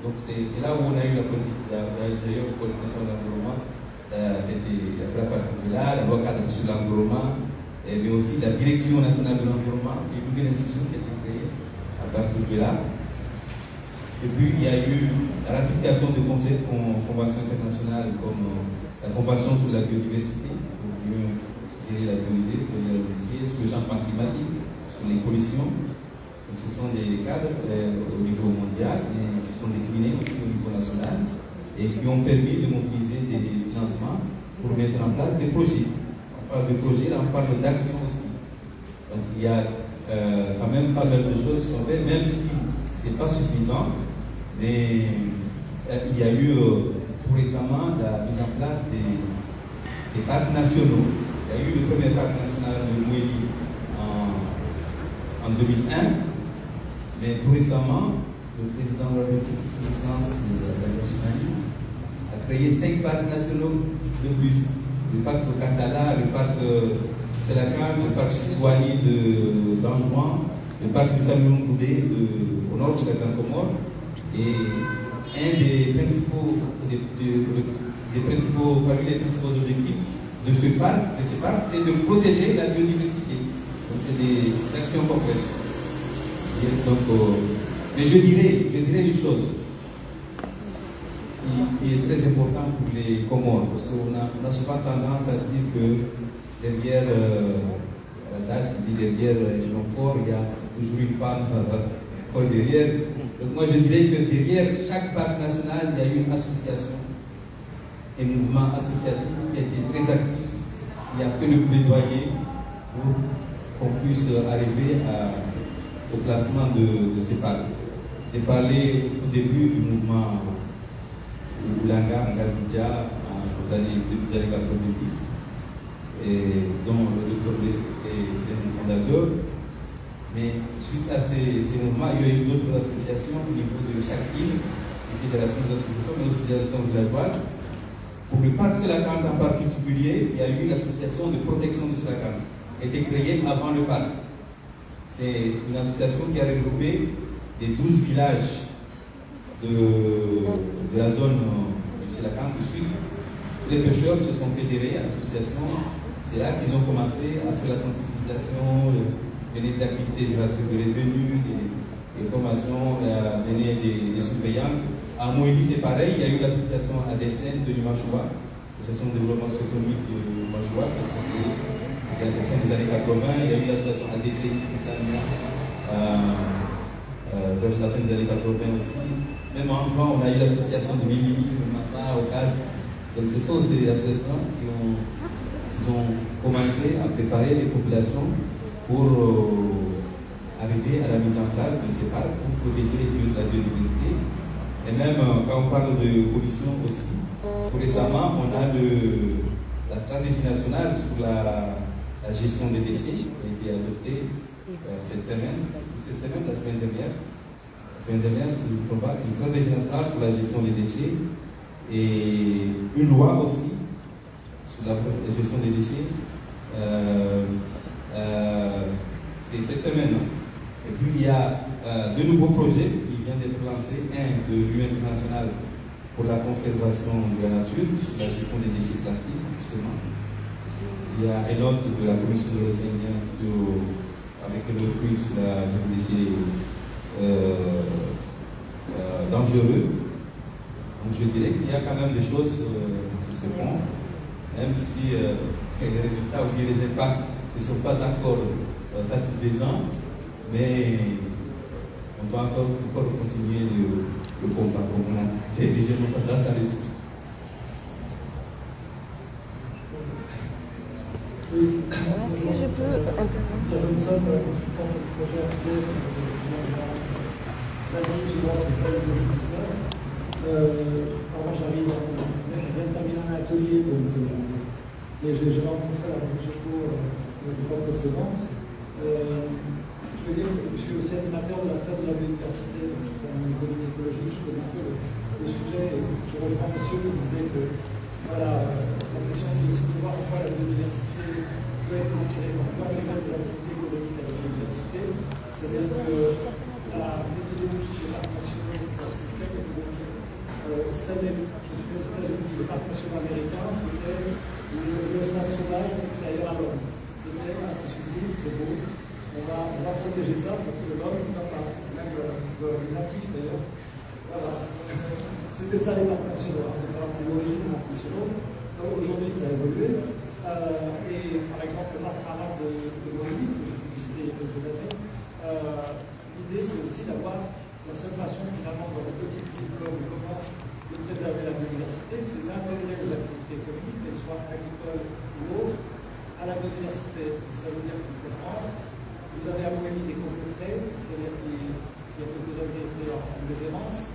Donc c'est là où on a eu la politique d'ailleurs pour la protection de l'environnement. C'était la partie de là, la loi cadre sur l'environnement, mais aussi la direction nationale de l'environnement. C'est une nouvelle institution qui a été créée à partir de là. Et puis il y a eu la ratification de conventions internationales comme la Convention sur la biodiversité, pour mieux gérer la biodiversité, sur le changement climatique, sur les pollutions. Donc ce sont des cadres au niveau mondial et qui sont déclinés aussi au niveau national et qui ont permis de mobiliser des financements pour mettre en place des projets. On parle de projets, là on parle d'action aussi. Donc il y a quand même pas mal de choses qui sont faites, même si ce n'est pas suffisant, mais il y a eu tout récemment la mise en place des parcs nationaux. Il y a eu le premier parc national de Mouéli en 2001, mais tout récemment, le président de la République, son Excellence a créé 5 parcs nationaux de plus. Le parc de Katala, le parc de Selakan, le parc Chiswani d'Anjouan, le parc du Saloum Koudé au nord de la Grande Comore. Et un des principaux parmi les principaux objectifs de ces parcs, c'est de protéger la biodiversité. Donc c'est des actions concrètes. Donc, mais je dirais une chose qui est très importante pour les Comores, parce qu'on a souvent tendance à dire que derrière l'adage qui dit derrière l'homme fort, il y a toujours une femme derrière. Donc moi je dirais que derrière chaque parc national, il y a une association, un mouvement associatif qui a été très actif, qui a fait le plaidoyer pour qu'on puisse arriver au placement de ces parcs. J'ai parlé au début du mouvement Oulanga, Ngazidja, aux années 90, dont le docteur est le fondateur. Mais suite à ces mouvements, il y a eu d'autres associations au niveau de chaque île, des fédérations d'associations, mais aussi des associations villageoises, Pour le parc Selakant en particulier, il y a eu l'association de protection de Selakant, qui a été créée avant le parc. C'est une association qui a regroupé les 12 villages de la zone du Selakant. Ensuite, les pêcheurs se sont fédérés à l'association. C'est là qu'ils ont commencé à faire la sensibilisation, mener des activités génératrices de revenus, des formations, mener des surveillances. À Moélie, c'est pareil, il y a eu l'association ADSN de Limachoua, l'association de développement socio-économique de Limachoua, à la fin des années 80. Il y a eu l'association ADC dans la fin des années 80 aussi. Même en juin, on a eu l'association de Mimini, de Mata, Ocas. Donc ce sont ces associations qui ont commencé à préparer les populations pour arriver à la mise en place de ces parcs pour protéger la biodiversité. Et même quand on parle de pollution aussi, tout récemment, on a la stratégie nationale sur la gestion des déchets qui a été adoptée cette semaine, la semaine dernière. La semaine dernière, je ne me trompe pas, une stratégie nationale pour la gestion des déchets et une loi aussi sur la gestion des déchets. C'est cette semaine. Et puis il y a de nouveaux projets qui viennent d'être lancés. Un de l'Union internationale pour la conservation de la nature, sur la gestion des déchets plastiques, justement. Il y a un autre de la Commission de l'océan avec le recul sur la gestion des déchets dangereux. Donc je dirais qu'il y a quand même des choses qui se font, même si les résultats ou bien les impacts ne sont pas encore satisfaisants, mais on doit encore continuer le combat, comme on a déjà tendance à le dire. Est-ce que je peux intervenir? Moi j'arrive, je viens de terminer un atelier, et j'ai rencontré la GECO une fois précédente. Je veux dire que je suis aussi animateur de la fête de la biodiversité, donc je fais un économie écologique, je connais un peu le sujet, et je rejoins monsieur qui disait que voilà, la question c'est aussi de voir pourquoi la biodiversité peut être enquérée, pourquoi les de l'activité économique à la biodiversité, c'est-à-dire que la méthodologie des parcs nationaux, c'est très méthodologique. Celle des, je suis aux États-Unis, les parcs nationaux américains, c'était l'espace sauvage extérieur à l'homme. C'était c'est sublime, c'est beau. On va protéger ça pour que l'homme ne va pas, même le natif d'ailleurs. Voilà. C'était ça les parcs nationaux. Il faut savoir que c'est l'origine des parcs nationaux. Aujourd'hui, ça a évolué. Et par exemple, le parc marin de Moélie, que j'ai visité il y a quelques années, l'idée c'est aussi d'avoir la seule façon finalement dans les petites îles comme le Comore de préserver la biodiversité, c'est d'intégrer les activités économiques, qu'elles soient agricoles ou autres, à la biodiversité. Ça veut dire concrètement, vous avez à Moélie des cocoteraies, c'est-à-dire qui il y a quelques années étaient en déshérence,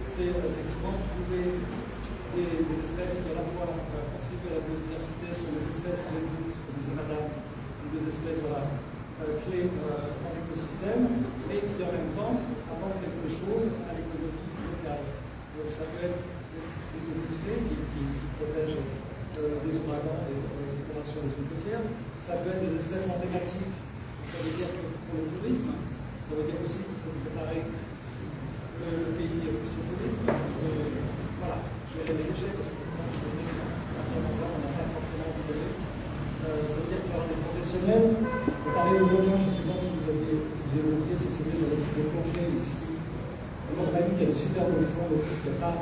c'est effectivement trouver des espèces qui à la fois contribuent à la biodiversité, sont des espèces endémiques, comme disait madame, ou des espèces clés dans l'écosystème, et qui en même temps apportent quelque chose à l'économie locale. Donc ça peut être des cocoteraies qui protègent des ouragans, des opérations des zones côtières, ça peut être des espèces emblématiques. Ça veut dire que pour le tourisme, ça veut dire aussi qu'il faut préparer le pays plus au tourisme, parce que, voilà, gérer les déchets, parce que on n'a pas forcément envie d'aller. Ça veut dire qu'il y aura des professionnels. Vous parlez de l'Orient, je ne sais pas si vous avez évoqué, si c'était de plongée ici. On m'a dit qu'il y a de superbes fonds, il n'y a pas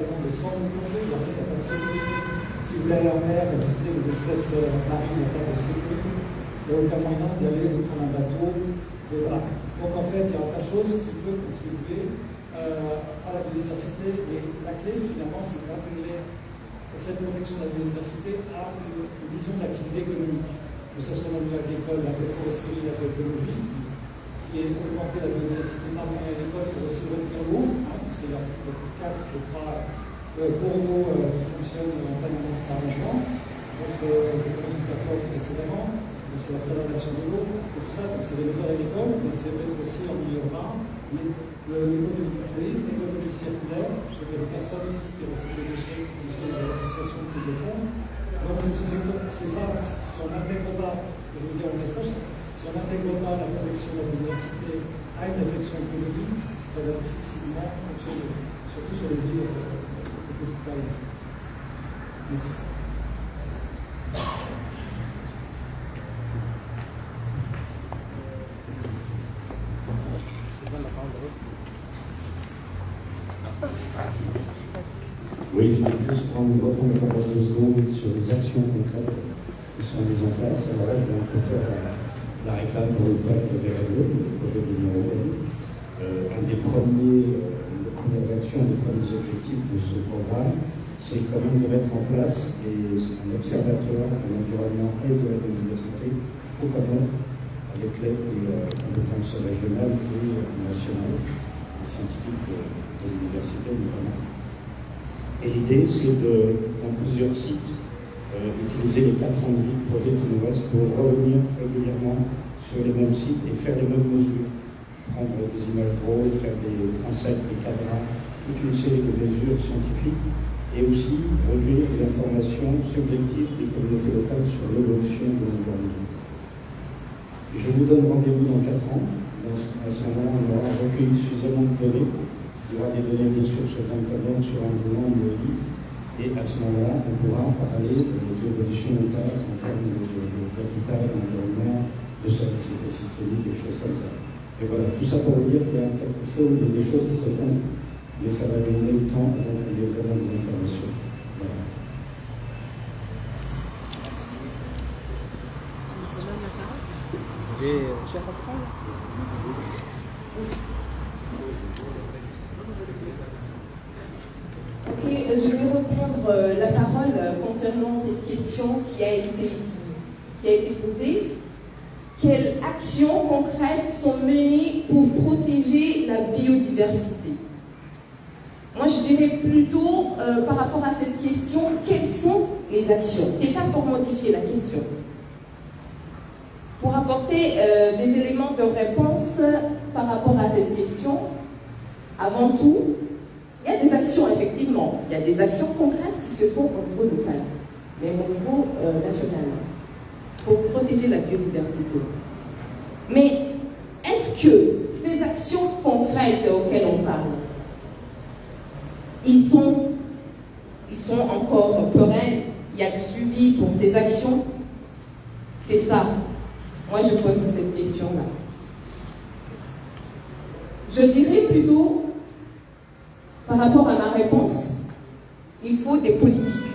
vraiment de centre de plongée, il n'y a pas de sécurité. Si vous voulez aller en mer, visiter les espèces marines, il n'y a pas de sécurité. Il n'y a aucun moyen d'y aller, de prendre un bateau. Et voilà. Donc en fait, il y a plein de choses qui peuvent contribuer à la biodiversité. Et la clé, finalement, c'est d'intégrer cette protection de la biodiversité à une vision de l'activité économique. Que ce soit dans le milieu agricole, l'agroforesterie, l'agroécologie, qui est augmenter la biodiversité par le moyen agricole pour aussi retenir l'eau, puisqu'il y a 4, je crois, cours d'eau qui fonctionnent en plein dans sa région. Donc, je 14 précédemment. Donc c'est la préservation de l'eau, c'est tout ça, donc c'est les méthodes agricoles, mais c'est peut-être aussi en milieu urbain, l'économie du tourisme, l'économie circulaire. Je sais qu'il y a des personnes ici qui recyclent des déchets, qui fonctionnent dans l'association associations qui le font. Donc c'est ça, si on n'intègre pas, je veux dire au message, si on n'intègre pas la protection de la biodiversité à une réflexion économique, ça va difficilement fonctionner, surtout sur les îles de petite taille. Merci. Oui, je vais juste reprendre la parole 2 secondes sur les actions concrètes qui sont mises en place. Alors là, je vais un peu faire la réclame pour le pacte vers le projet de l'Union européenne. Une des premières actions, des premiers objectifs de ce programme, c'est quand même de mettre en place un observatoire de l'environnement et de la biodiversité au Cameroun, avec l'aide des compétences régionales et nationales, des scientifiques de l'université notamment. Et l'idée, c'est dans plusieurs sites, utiliser les 4 ans de vie de projet qui nous restent pour revenir régulièrement sur les mêmes sites et faire les mêmes mesures. Prendre des images drôles, faire des concepts, des cadrans, toute une série de mesures scientifiques et aussi recueillir des informations subjectives des communautés locales sur l'évolution de l'environnement. Je vous donne rendez-vous dans 4 ans. À ce moment-là, on aura recueilli suffisamment de données. Il y aura des données bien sûr sur Internet, sur un grand livre, et à ce moment-là, on pourra en parler de l'évolution locale en termes d'habitat, d'environnement, de services écosystémiques, des choses comme ça. Et voilà, tout ça pour vous dire qu'il y a quelque chose, il y a des choses qui se font, mais ça va donner le temps avant qu'il y ait vraiment des informations. Voilà. Ok, je vais reprendre la parole concernant cette question qui a été posée. Quelles actions concrètes sont menées pour protéger la biodiversité? Moi, je dirais plutôt, par rapport à cette question, quelles sont les actions? C'est pas pour modifier la question. Pour apporter des éléments de réponse par rapport à cette question, avant tout, il y a des actions, effectivement. Il y a des actions concrètes qui se font au niveau local, mais au niveau national, pour protéger la biodiversité. Mais est-ce que ces actions concrètes auxquelles on parle, ils sont encore pérennes? Il y a du suivi pour ces actions? C'est ça. Moi, je pose cette question-là. Je dirais plutôt, par rapport à ma réponse, il faut des politiques.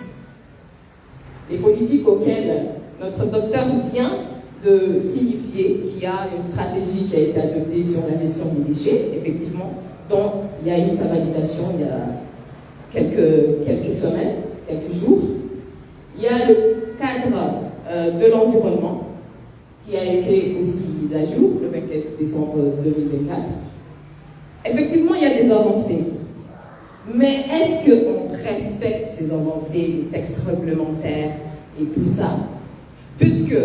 Les politiques auxquelles notre docteur vient de signifier qu'il y a une stratégie qui a été adoptée sur la gestion des déchets, effectivement, dont il y a eu sa validation il y a quelques semaines, quelques jours. Il y a le cadre de l'environnement qui a été aussi mis à jour le 24 décembre 2024. Effectivement, il y a des avancées. Mais est-ce qu'on respecte ces avancées, les textes réglementaires et tout ça? Puisque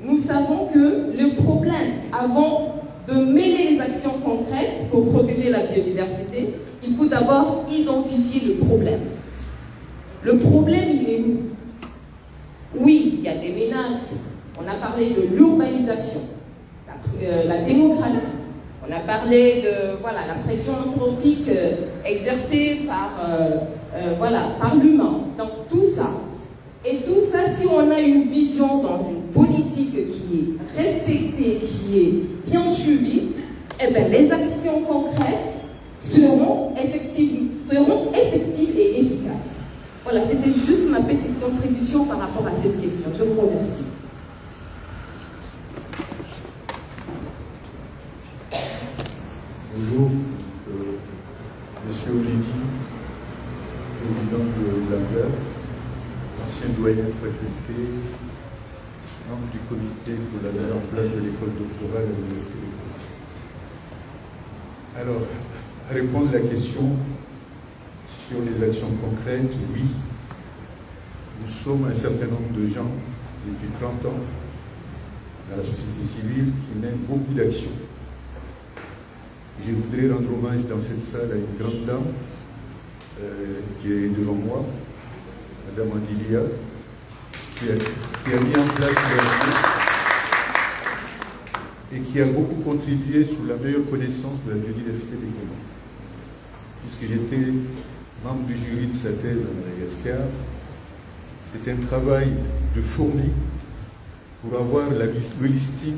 nous savons que le problème, avant de mener les actions concrètes pour protéger la biodiversité, il faut d'abord identifier le problème. Le problème, il est où? Oui, il y a des menaces. On a parlé de l'urbanisation, la démographie. On a parlé de la pression anthropique exercée par l'humain. Donc tout ça. Et tout ça, si on a une vision dans une politique qui est respectée, qui est bien suivie, eh bien, les actions concrètes seront effectives et efficaces. Voilà, c'était juste ma petite contribution par rapport à cette question. Je vous remercie. Bonjour, Monsieur Oledi, président de l'AMBER, ancien doyen de faculté, membre du comité pour la mise en place de l'école doctorale à l'Université de France. Alors, à répondre à la question sur les actions concrètes, oui, nous sommes un certain nombre de gens, depuis 30 ans, dans la société civile, qui mènent beaucoup d'actions. Je voudrais rendre hommage dans cette salle à une grande dame qui est devant moi, Mme Andilia, qui a mis en place et qui a beaucoup contribué sur la meilleure connaissance de la biodiversité des Comores. Puisque j'étais membre du jury de sa thèse à Madagascar, c'est un travail de fourmi pour avoir le listing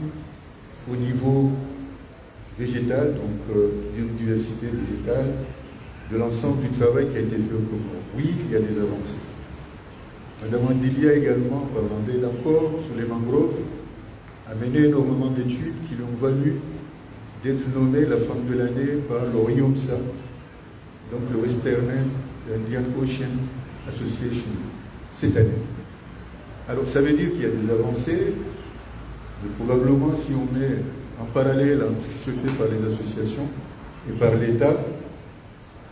au niveau végétal, donc biodiversité végétale, de l'ensemble du travail qui a été fait au Comores. Oui, il y a des avancées. Mme Andilia également, parlant d'elle encore, sur les mangroves, a mené énormément d'études qui lui ont valu d'être nommée la femme de l'année par l'OIOMSA, donc le Western Indian Ocean Association, cette année. Alors ça veut dire qu'il y a des avancées, mais probablement si on met en parallèle entre ce qui se fait par les associations et par l'État,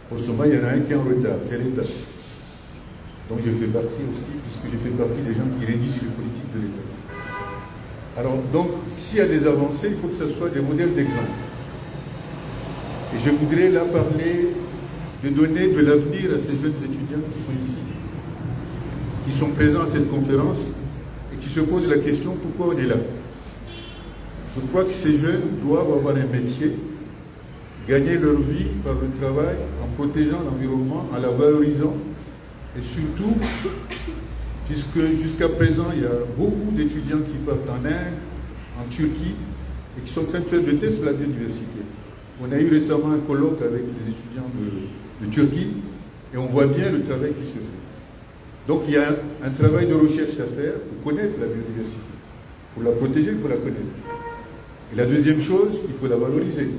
pour ce moment il y en a un qui est en retard, c'est l'État. Donc je fais partie aussi, puisque je fais partie des gens qui rédigent les politiques de l'État. Alors, donc, s'il y a des avancées, il faut que ce soit des modèles d'exemple. Et je voudrais là parler de donner de l'avenir à ces jeunes étudiants qui sont ici, qui sont présents à cette conférence et qui se posent la question pourquoi on est là. Je crois que ces jeunes doivent avoir un métier, gagner leur vie par le travail, en protégeant l'environnement, en la valorisant et surtout, puisque jusqu'à présent, il y a beaucoup d'étudiants qui partent en Inde, en Turquie, et qui sont en train de faire des tests sur la biodiversité. On a eu récemment un colloque avec les étudiants de Turquie, et on voit bien le travail qui se fait. Donc il y a un travail de recherche à faire pour connaître la biodiversité. Pour la protéger, il faut la connaître. Et la deuxième chose, il faut la valoriser.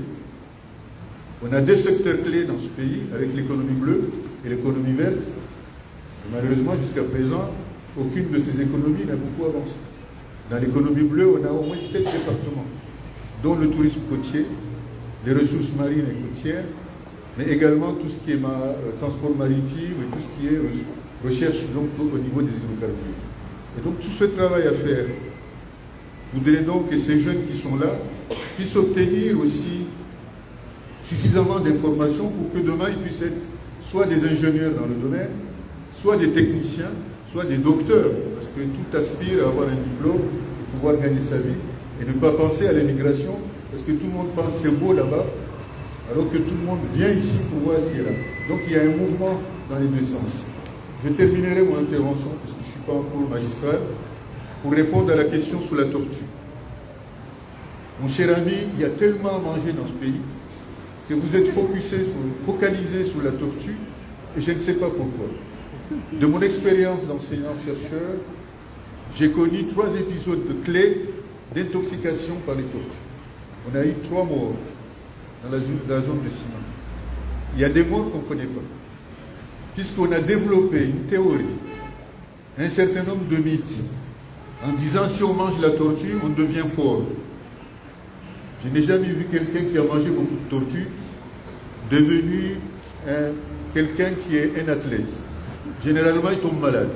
On a des secteurs clés dans ce pays, avec l'économie bleue et l'économie verte. Et malheureusement, jusqu'à présent, aucune de ces économies n'a beaucoup avancé. Dans l'économie bleue, on a au moins 7 départements, dont le tourisme côtier, les ressources marines et côtières, mais également tout ce qui est transport maritime et tout ce qui est recherche donc, au niveau des hydrocarbures. Et donc tout ce travail à faire, je voudrais donc que ces jeunes qui sont là puissent obtenir aussi suffisamment d'informations pour que demain ils puissent être soit des ingénieurs dans le domaine, soit des techniciens, soit des docteurs, parce que tout aspire à avoir un diplôme et pouvoir gagner sa vie, et ne pas penser à l'immigration, parce que tout le monde pense c'est beau là-bas, alors que tout le monde vient ici pour voir ce qu'il y a là. Donc il y a un mouvement dans les deux sens. Je terminerai mon intervention, parce que je ne suis pas encore magistral, pour répondre à la question sur la tortue. Mon cher ami, il y a tellement à manger dans ce pays que vous êtes focalisé sur la tortue, et je ne sais pas pourquoi. De mon expérience d'enseignant-chercheur, j'ai connu 3 épisodes clés d'intoxication par les tortues. On a eu 3 morts dans la zone de Sima. Il y a des morts qu'on ne connaît pas. Puisqu'on a développé une théorie, un certain nombre de mythes, en disant si on mange la tortue, on devient fort. Je n'ai jamais vu quelqu'un qui a mangé beaucoup de tortues devenu quelqu'un qui est un athlète. Généralement, il tombe malade.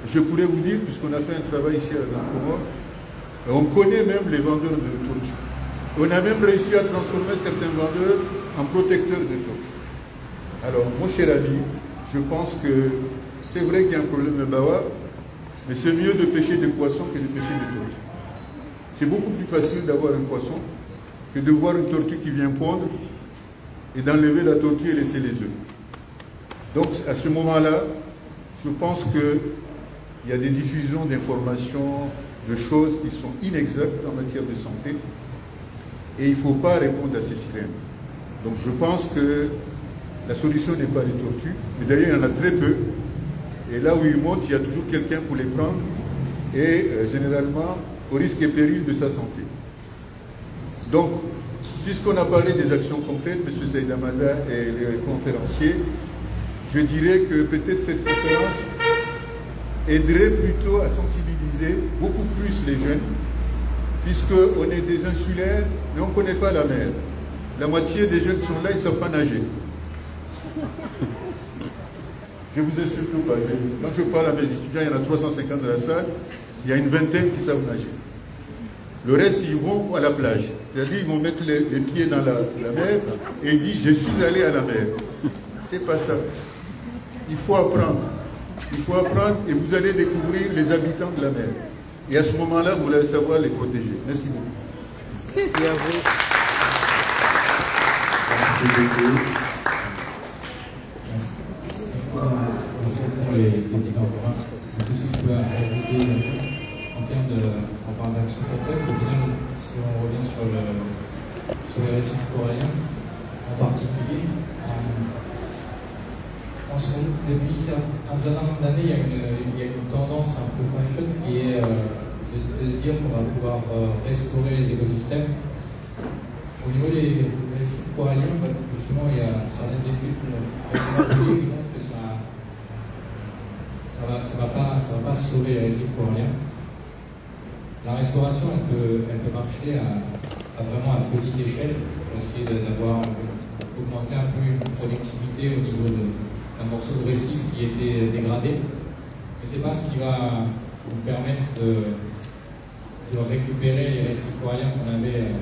Je pourrais vous dire, puisqu'on a fait un travail ici à la Comore, on connaît même les vendeurs de tortues. On a même réussi à transformer certains vendeurs en protecteurs de tortues. Alors, mon cher ami, je pense que c'est vrai qu'il y a un problème de bawa, mais c'est mieux de pêcher des poissons que de pêcher des tortues. C'est beaucoup plus facile d'avoir un poisson que de voir une tortue qui vient pondre et d'enlever la tortue et laisser les œufs. Donc, à ce moment-là, je pense qu'il y a des diffusions d'informations, de choses qui sont inexactes en matière de santé, et il ne faut pas répondre à ces sirènes. Donc, je pense que la solution n'est pas les tortues, mais d'ailleurs, il y en a très peu, et là où ils montent, il y a toujours quelqu'un pour les prendre, et généralement, au risque et péril de sa santé. Donc, puisqu'on a parlé des actions concrètes, M. Saïdamada et les conférenciers, je dirais que peut-être cette conférence aiderait plutôt à sensibiliser beaucoup plus les jeunes, puisqu'on est des insulaires, mais on ne connaît pas la mer. La moitié des jeunes qui sont là, ils ne savent pas nager. Je vous insulte pas. Quand je parle à mes étudiants, il y en a 350 dans la salle, il y a une vingtaine qui savent nager. Le reste, ils vont à la plage. C'est-à-dire, ils vont mettre les pieds dans la mer et ils disent « je suis allé à la mer ». C'est pas ça. Il faut apprendre. Il faut apprendre et vous allez découvrir les habitants de la mer. Et à ce moment-là, vous allez savoir les protéger. Merci beaucoup. Merci à vous. Merci beaucoup. Merci pour les différents points. Tout ce que je peux ajouter en termes de. On parle d'action concrète, au final, si on revient sur les récifs coralliens, en particulier, en ce moment, depuis un certain nombre d'années, il y a une tendance un peu fashion qui est de se dire qu'on va pouvoir restaurer les écosystèmes. Au niveau des récifs coralliens, justement, il y a certaines études qui montrent que ça va pas sauver les récifs coralliens. La restauration, elle peut marcher à vraiment à petite échelle pour essayer d'avoir augmenté un peu une productivité au niveau d'un morceau de récif qui était dégradé. Mais ce n'est pas ce qui va nous permettre de récupérer les récifs coralliens qu'on avait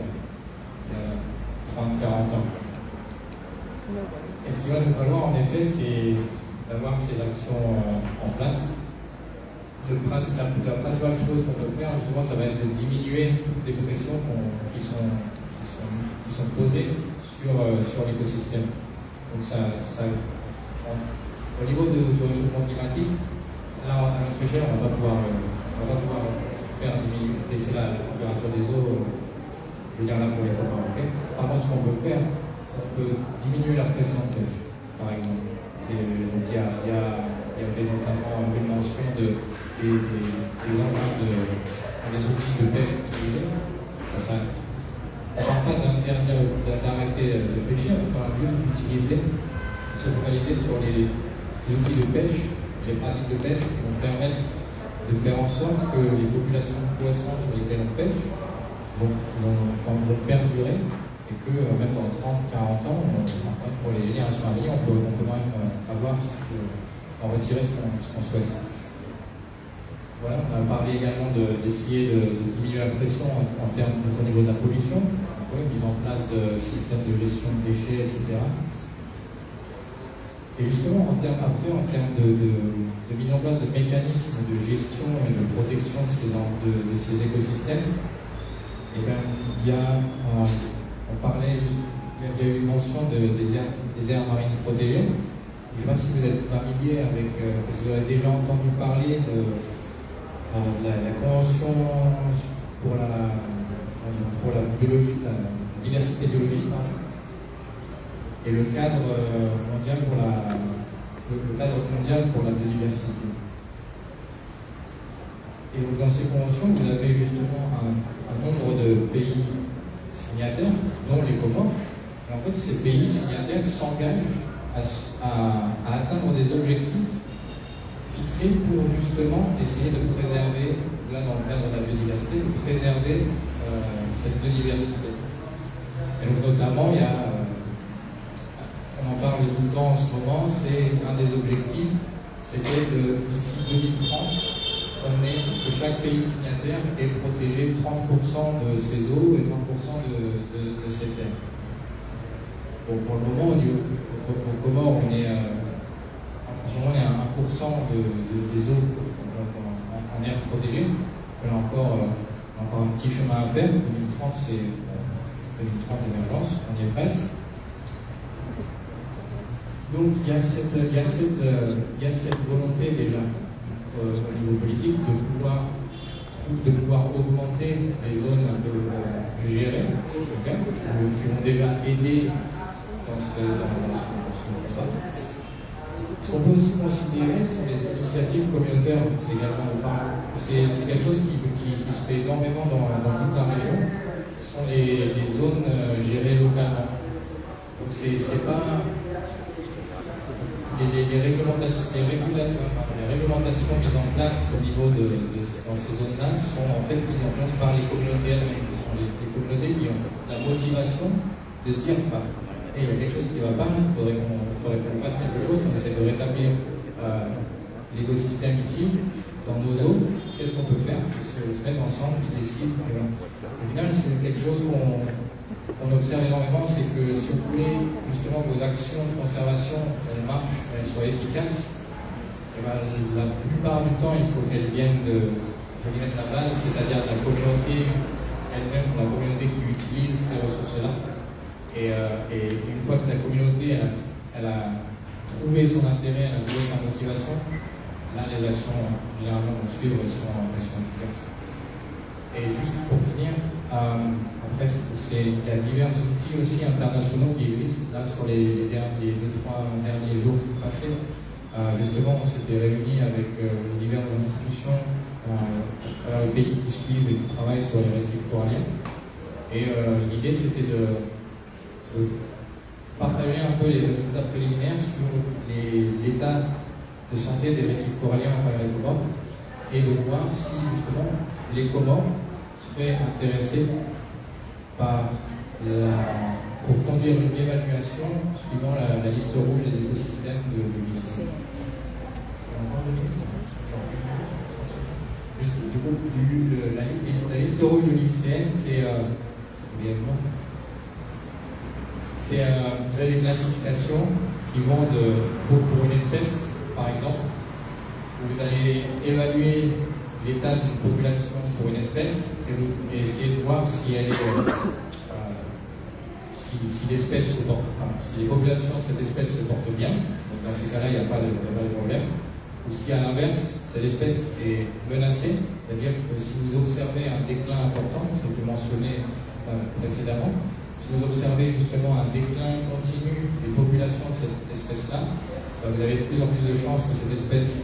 il y a 30-40 ans. Et ce qu'il va nous falloir en effet, c'est d'avoir ces actions en place. La principale chose qu'on peut faire, justement, ça va être de diminuer toutes les pressions qui sont posées sur l'écosystème. Donc au niveau du réchauffement climatique, là, à notre échelle, on ne va pas pouvoir faire baisser la température des eaux, je veux dire là pour les copains, ok. Par contre, ce qu'on peut faire, c'est qu'on peut diminuer la pression de pêche, par exemple. Et donc il y avait notamment une mention des engins, des outils de pêche utilisés. On ne parle pas d'arrêter de pêcher, on parle juste d'utiliser, de se focaliser sur les outils de pêche, les pratiques de pêche qui vont permettre de faire en sorte que les populations de poissons sur lesquelles on pêche vont perdurer et que même dans 30-40 ans, pour les générations à venir, on peut quand même en retirer ce qu'on souhaite. Voilà, on a parlé également d'essayer de diminuer la pression en termes au niveau de la pollution, mise en place de systèmes de gestion de déchets, etc. Et justement, en termes de mise en place de mécanismes de gestion et de protection de ces écosystèmes, eh bien, il y a eu une mention des aires marines protégées. Je ne sais pas si vous êtes familier avec, parce que vous avez déjà entendu parler de la Convention pour la diversité biologique, et le cadre mondial pour la biodiversité. Et dans ces conventions, vous avez justement un nombre de pays signataires, dont les Comores. Et en fait, ces pays signataires s'engagent à atteindre des objectifs fixés pour justement essayer de préserver, là dans le cadre de la biodiversité, de préserver cette biodiversité. Et donc notamment, on en parle tout le temps en ce moment, c'est un des objectifs, c'était d'ici 2030, que chaque pays signataire ait protégé 30% de ses eaux et 30% de ses terres. Bon, pour le moment, au Comores, on est en ce moment, il y a 1% des eaux en aire protégée. On a encore un petit chemin à faire. 2030, c'est 2030 émergence, on y est presque. Donc il y a cette volonté déjà au niveau politique de pouvoir augmenter les zones gérées, qui vont déjà aider dans ce contrat. Ce qu'on peut aussi considérer sont les initiatives communautaires également. C'est quelque chose qui se fait énormément dans toute la région. Ce sont les zones gérées localement. Donc c'est pas les réglementations mises en place au niveau dans ces zones-là sont en fait mises en place par les communautés elles-mêmes. Ce sont les communautés qui ont la motivation de se dire il y a quelque chose qui ne va pas, il faudrait qu'on fasse quelque chose, qu'on essaie de rétablir l'écosystème ici, dans nos eaux. Qu'est-ce qu'on peut faire? Qu'est-ce qu'on se met ensemble, qui décide? Au final, c'est quelque chose qu'on observe énormément, c'est que si vous voulez justement vos actions de conservation, elles marchent, elles soient efficaces, la plupart du temps, il faut qu'elles viennent de la base, c'est-à-dire de la communauté elle-même, la communauté qui utilise ces ressources-là. Et une fois que la communauté elle a trouvé son intérêt, elle a trouvé sa motivation, là les actions généralement vont suivre et sont efficaces. Et juste pour finir, après il y a divers outils aussi internationaux qui existent. Là sur les 2-3 derniers jours passés, justement on s'était réunis avec diverses institutions à travers les pays qui suivent et qui travaillent sur les récifs coralliens. Et l'idée c'était de partager un peu les résultats préliminaires sur l'état de santé des récifs coralliens à travers les Comores et de voir si justement les Comores seraient intéressés pour conduire une évaluation suivant la liste rouge des écosystèmes de l'UNICEN. Du coup, la liste rouge de l'UICN, vous avez des classifications qui vont pour une espèce, par exemple, où vous allez évaluer l'état d'une population pour une espèce et essayer de voir si elle est si l'espèce se porte, si les populations de cette espèce se portent bien. Donc dans ces cas-là, il n'y a pas de problème. Ou si à l'inverse, cette espèce est menacée, c'est-à-dire que si vous observez un déclin important, ça a été mentionné précédemment, si vous observez justement un déclin continu des populations de cette espèce-là, vous avez de plus en plus de chances que cette espèce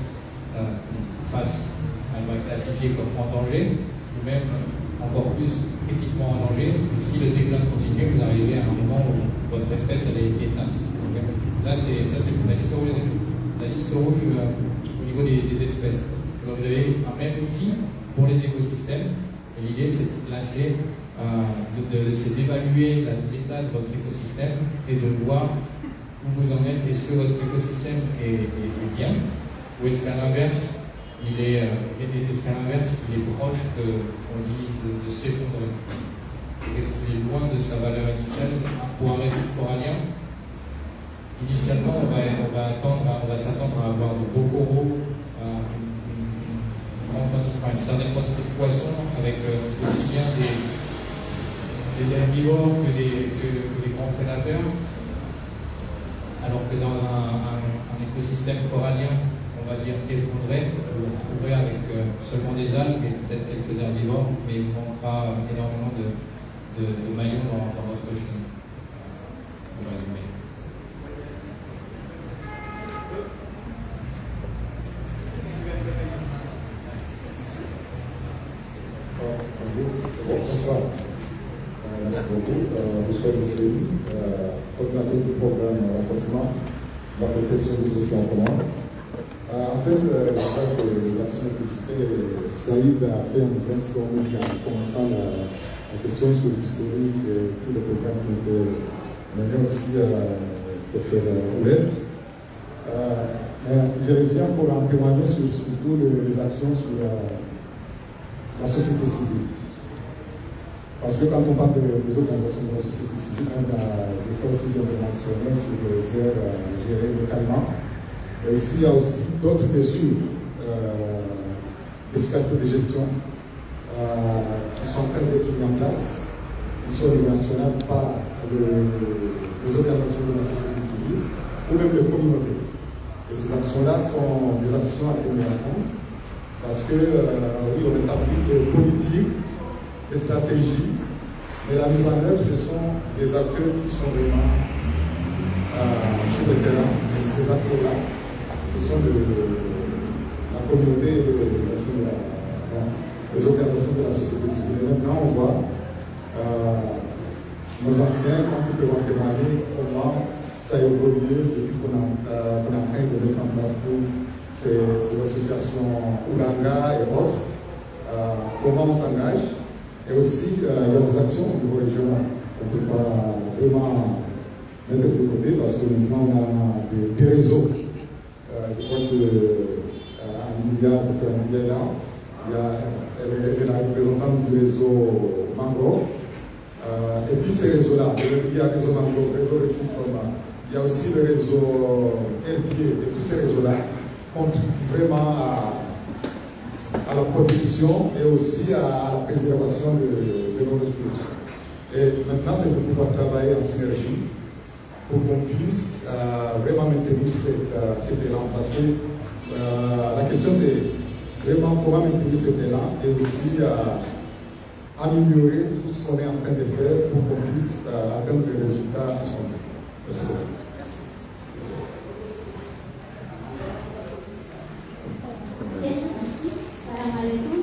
elle va être classifiée comme en danger, ou même encore plus critiquement en danger. Et si le déclin continue, vous arrivez à un moment où votre espèce elle est éteinte. Ça c'est la liste rouge. La liste rouge au niveau des espèces. Alors, vous avez un même outil pour les écosystèmes. Et l'idée c'est de placer, c'est d'évaluer l'état de votre écosystème et de voir où vous en êtes. Est-ce que votre écosystème est bien, ou est-ce qu'à l'inverse il est proche de s'effondrer? Est-ce qu'il est loin de sa valeur initiale? Pour un récif corallien, initialement, on va s'attendre à avoir de beaux coraux, une certaine quantité de poissons, avec aussi bien des herbivores que des grands prédateurs, alors que dans un écosystème corallien, on va dire effondré, vous vous retrouverez avec seulement des algues et peut-être quelques herbivores, mais il manquera énormément de maillons dans votre chaîne. Pour résumer. Bonsoir. Merci beaucoup. Bonsoir, monsieur. Coordinateur du programme renforcement de la protection des océans communs. En fait, je crois que les actions anticipées, Saïd a fait un brainstorming en commençant la question sur l'historique et tous les programmes qui ont été menés aussi de faire OLED. Je reviens pour en témoigner sur surtout les actions sur la société civile. Parce que quand on parle des organisations de la société civile, on a des forces civiles mentionnées sur les aires gérées localement. Et aussi, il y a aussi d'autres mesures d'efficacité de gestion qui sont en train d'être mises en place, qui sont mentionnées par les organisations de la société civile ou même les communautés. Et ces actions-là sont des actions à tenir en compte parce que, oui, on établit des politiques, des stratégies, mais la mise en œuvre, ce sont des acteurs qui sont vraiment sur le terrain. Et ces acteurs-là, ce sont la communauté et les organisations de la société civile. Et maintenant, on voit nos anciens, quand ils peuvent en témoigner, comment ça a évolué depuis qu'on est en train de mettre en place pour ces associations Oulanga et autres, comment on s'engage. Et aussi, il y a des actions au niveau régional qu'on ne peut pas vraiment mettre de côté parce que maintenant on a des réseaux. Je crois qu'un milliard là, il y a la représentante du réseau Mangrove. Et puis ces réseaux-là, il y a le réseau Mangrove, le réseau Récif, il y a aussi le réseau LP et tous ces réseaux-là. contribue vraiment à la protection et aussi à la préservation de nos ressources. Et maintenant, c'est de pouvoir travailler en synergie pour qu'on puisse vraiment maintenir cet élan. Parce que la question, c'est vraiment comment maintenir cet élan et aussi améliorer tout ce qu'on est en train de faire pour qu'on puisse atteindre les résultats qui sont faits. Merci. Merci. Salam alaikum.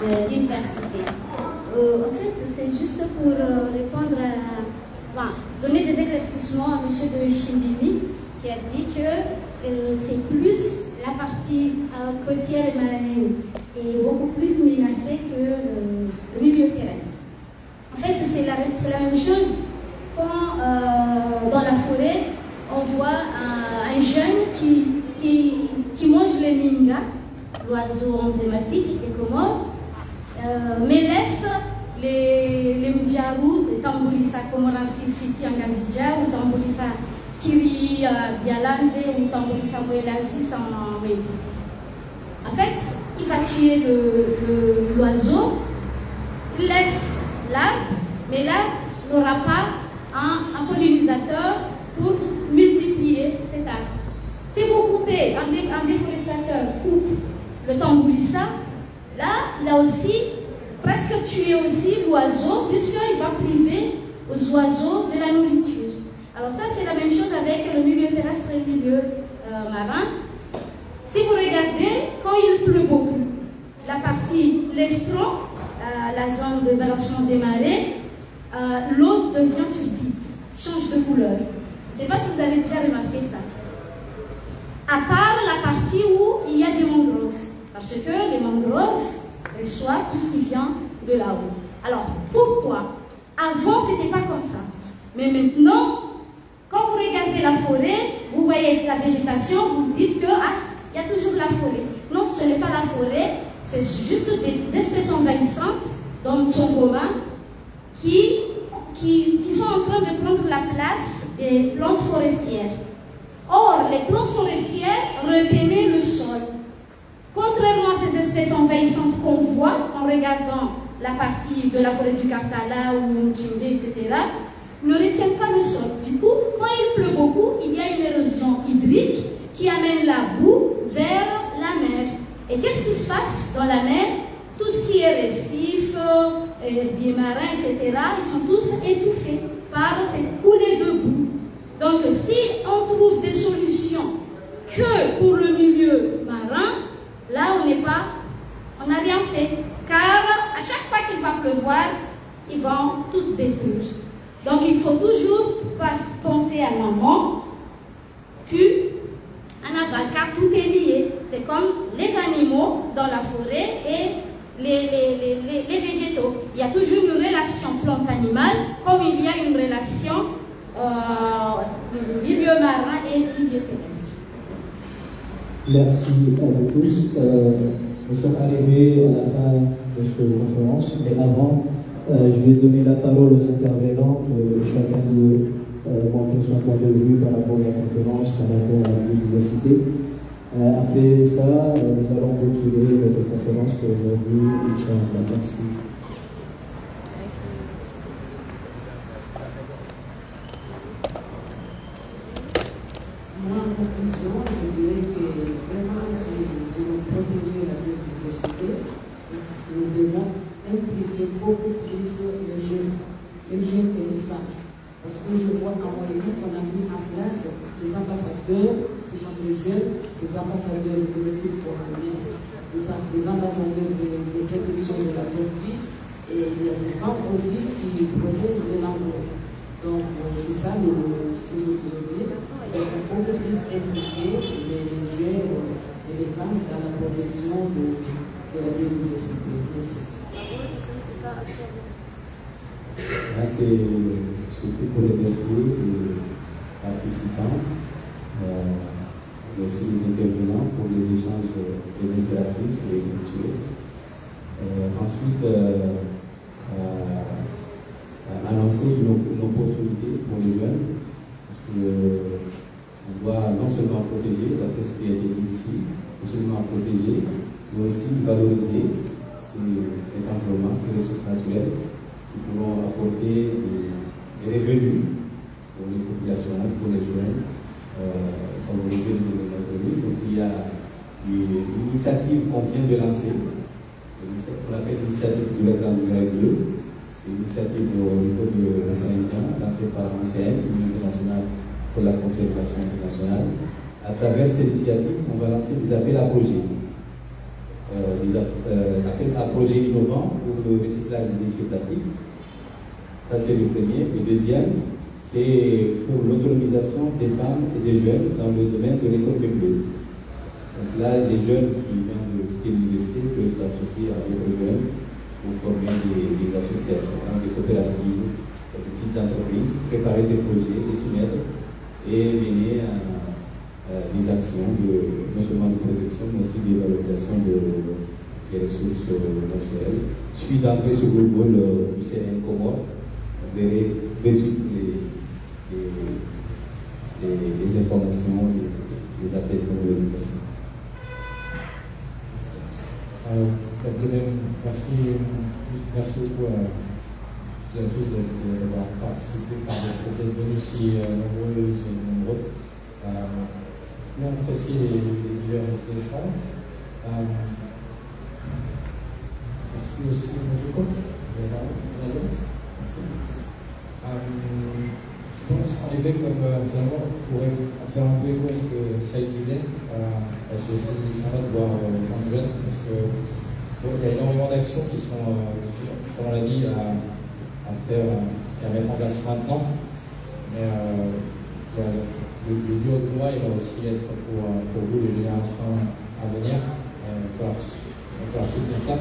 De l'université. En fait, c'est juste pour répondre donner des éclaircissements à M. de Chimbimi qui a dit que c'est plus la partie côtière et marine est beaucoup plus menacée que le milieu terrestre. En fait, c'est la même chose quand dans la forêt, on voit un jeune qui mange les minga, l'oiseau emblématique des Comores, mais laisse les mdjarou, les tambourissa comorensis ici en Gazidja, ou tambourissa kiri dialanze, ou tambourissa moelensis en Mali. En fait, il va tuer l'oiseau, il laisse l'arbre, mais là, il n'aura pas un pollinisateur pour multiplier cet arbre. Si vous coupez, un déforestateur coupe le tambourissa, là, il a aussi presque tué aussi l'oiseau, puisqu'il va priver aux oiseaux de la nourriture. Alors ça, c'est la même chose avec le milieu terrestre et le milieu marin. Si vous regardez, quand il pleut beaucoup, la partie l'estran, la zone de balancement des marées, l'eau devient turbide, change de couleur. Je ne sais pas si vous avez déjà remarqué ça. À part la partie où il y a des mangroves, parce que les mangroves reçoivent tout ce qui vient de là-haut. Alors, pourquoi? Avant, ce n'était pas comme ça. Mais maintenant, quand vous regardez la forêt, vous voyez la végétation, vous vous dites que il y a toujours la forêt. Non, ce n'est pas la forêt, c'est juste des espèces envahissantes dans son commun qui sont en train de prendre la place des plantes forestières. Or, les plantes forestières retenaient le sol. Contrairement à ces espèces envahissantes qu'on voit en regardant la partie de la forêt du Kartala ou Djimbe, etc., ne retiennent pas le sol. Du coup, quand il pleut beaucoup, il y a une érosion hydrique qui amène la boue vers la mer. Et qu'est-ce qui se passe dans la mer? Tout ce qui est récifs, biais marins, etc., ils sont tous étouffés par cette coulée de boue. Donc, si on trouve des solutions que pour le milieu marin, là, on n'a rien fait. Car à chaque fois qu'il va pleuvoir, ils vont tout détruire. Donc, il faut toujours penser à l'amont, puis en aval, car tout est lié. C'est comme les animaux dans la forêt et les végétaux. Il y a toujours une relation plante-animale, comme il y a une relation milieu marin et milieu terrestre. Merci à vous tous. Nous sommes arrivés à la fin de cette conférence, mais avant, je vais donner la parole aux intervenants, chacun de montrer son point de vue par rapport à la conférence, par rapport à la biodiversité. Après ça, nous allons continuer notre conférence pour aujourd'hui. Inch'Allah. Merci. Moi, en conclusion, je dirais que vraiment, si nous voulons protéger la biodiversité, nous devons impliquer beaucoup plus les jeunes et les femmes. Parce que je vois qu'en Moyen-Orient, on a mis en place des ambassadeurs, ce sont des jeunes, des ambassadeurs de récifs coralliens, des ambassadeurs de protection de la tortue, et il y a des femmes aussi qui protègent les mangroves. Donc, c'est ça ce que je voulais dire. Il faut beaucoup plus impliquer les jeunes et les femmes dans la protection de la biodiversité. Merci. C'est surtout pour remercier les participants, mais aussi les intervenants pour les échanges interactifs et effectués. Ensuite, annoncer une opportunité pour les jeunes. On doit non seulement protéger, d'après ce qui a été dit ici, non seulement protéger, mais aussi valoriser cet environnement, ces ressources naturelles qui pourront apporter des revenus pour les populations, pour les jeunes, favoriser le développement économique. Donc il y a une initiative qu'on vient de lancer, qu'on appelle l'initiative de la Grande Muraille Bleue. C'est une initiative au niveau de l'océan Indien, lancée par l'UCN, l'Union internationale pour la conservation internationale. À travers cette initiative, on va lancer des appels à projets. Des appels à projets innovants pour le recyclage des déchets plastiques. Ça, c'est le premier. Le deuxième, c'est pour l'autonomisation des femmes et des jeunes dans le domaine de l'économie bleue. Donc là, les jeunes qui viennent de quitter l'université peuvent s'associer à d'autres jeunes pour former des associations, des coopératives, des petites entreprises, préparer des projets, les soumettre et mener des actions non seulement de protection, mais aussi de valorisation des ressources naturelles. Je suis d'entrer sur le rôle du CN Comores. Vous verrez les informations, les appels que vous voulez. Merci. Merci beaucoup à vous tous d'avoir participé, d'être venus si nombreuses et nombreux. Nous on apprécie les divers échanges. Merci aussi, Majiko. Je pense qu'en effet, comme finalement, on pourrait faire un peu écho à ce que Saïd disait, c'est aussi sympa de voir plein de jeunes, parce que il y a énormément d'actions qui sont, comme on l'a dit, à faire et à mettre en place maintenant. Mais le lieu de moi, il va aussi être pour vous, les générations à venir. On va pouvoir soutenir ça.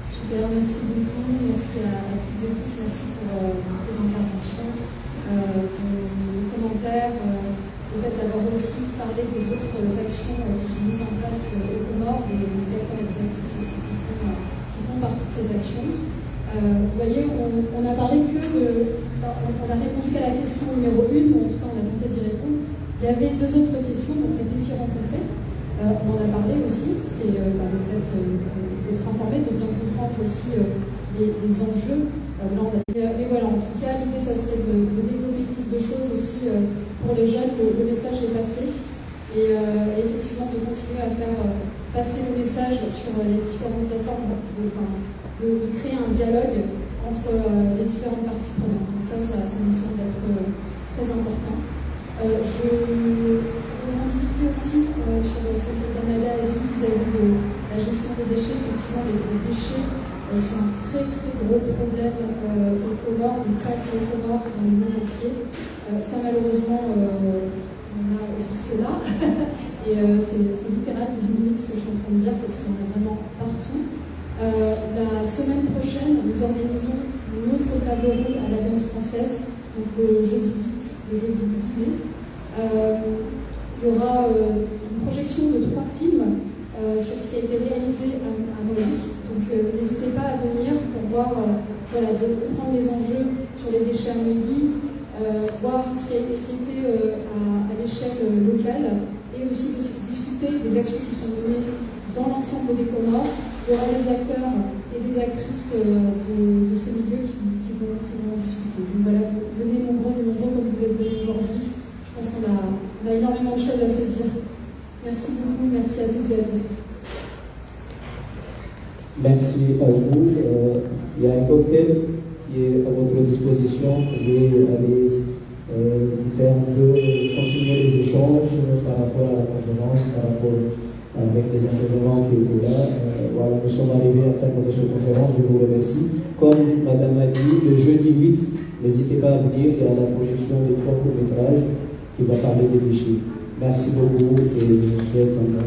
Super, merci beaucoup, merci à toutes et tous, merci pour toutes les interventions, les commentaires, le fait d'avoir aussi parlé des autres actions qui sont mises en place au Comores, des acteurs et des actrices aussi qui font partie de ces actions. Vous voyez, on a parlé on a répondu qu'à la question numéro 1, ou en tout cas on a tenté d'y répondre. Il y avait deux autres questions, donc les défis rencontrés. On en a parlé aussi, c'est le fait d'être informé, de bien comprendre aussi les enjeux. Mais voilà, en tout cas, l'idée, ça serait de développer plus de choses aussi pour les jeunes. Le message est passé. Et effectivement, de continuer à faire passer le message sur les différentes plateformes, de créer un dialogue entre les différentes parties prenantes. Donc ça nous semble être très important. Je rebondis vite fait aussi sur ce que Saïd Hamada a dit vis-à-vis de la gestion des déchets. Effectivement, les déchets sont un très très gros problème au Comores, mais pas que au Comores, dans le monde entier. Ça, malheureusement, on a jusque-là. Et c'est littéral, limite ce que je suis en train de dire, parce qu'on a vraiment partout. La semaine prochaine, nous organisons une autre table ronde à l'Alliance française, donc le jeudi 8 mai. Il y aura une projection de 3 films sur ce qui a été réalisé à Moly. Donc n'hésitez pas à venir pour voir, de comprendre les enjeux sur les déchets à Moly, voir ce qui est fait à l'échelle locale et aussi discuter des actions qui sont menées dans l'ensemble des Comores. Il y aura des acteurs et des actrices de ce milieu qui vont en discuter. Donc voilà, venez nombreux et nombreux comme vous êtes venus aujourd'hui. Je pense qu'on a énormément de choses à se dire. Merci beaucoup, merci à toutes et à tous. Merci à vous. Il y a un cocktail qui est à votre disposition. Je vais aller faire un peu continuer les échanges par rapport à la conférence, par rapport avec les intervenants qui étaient là. Voilà, nous sommes arrivés à la fin de cette conférence, je vous remercie. Comme Madame a dit, le jeudi 8, n'hésitez pas à venir, il y a la projection des 3 courts-métrages qui va parler des déchets. Merci beaucoup et je vous souhaite un bon.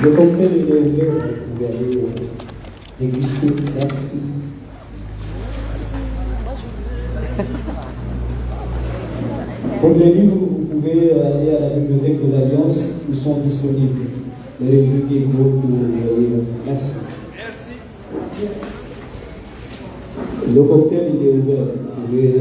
Le cocktail est ouvert, vous pouvez aller déguster. Merci. Pour les livres, vous pouvez aller à la bibliothèque de l'Alliance, ils sont disponibles. Les revues qui groupent que vous voyez. Merci. Le cocktail il est ouvert. Vous pouvez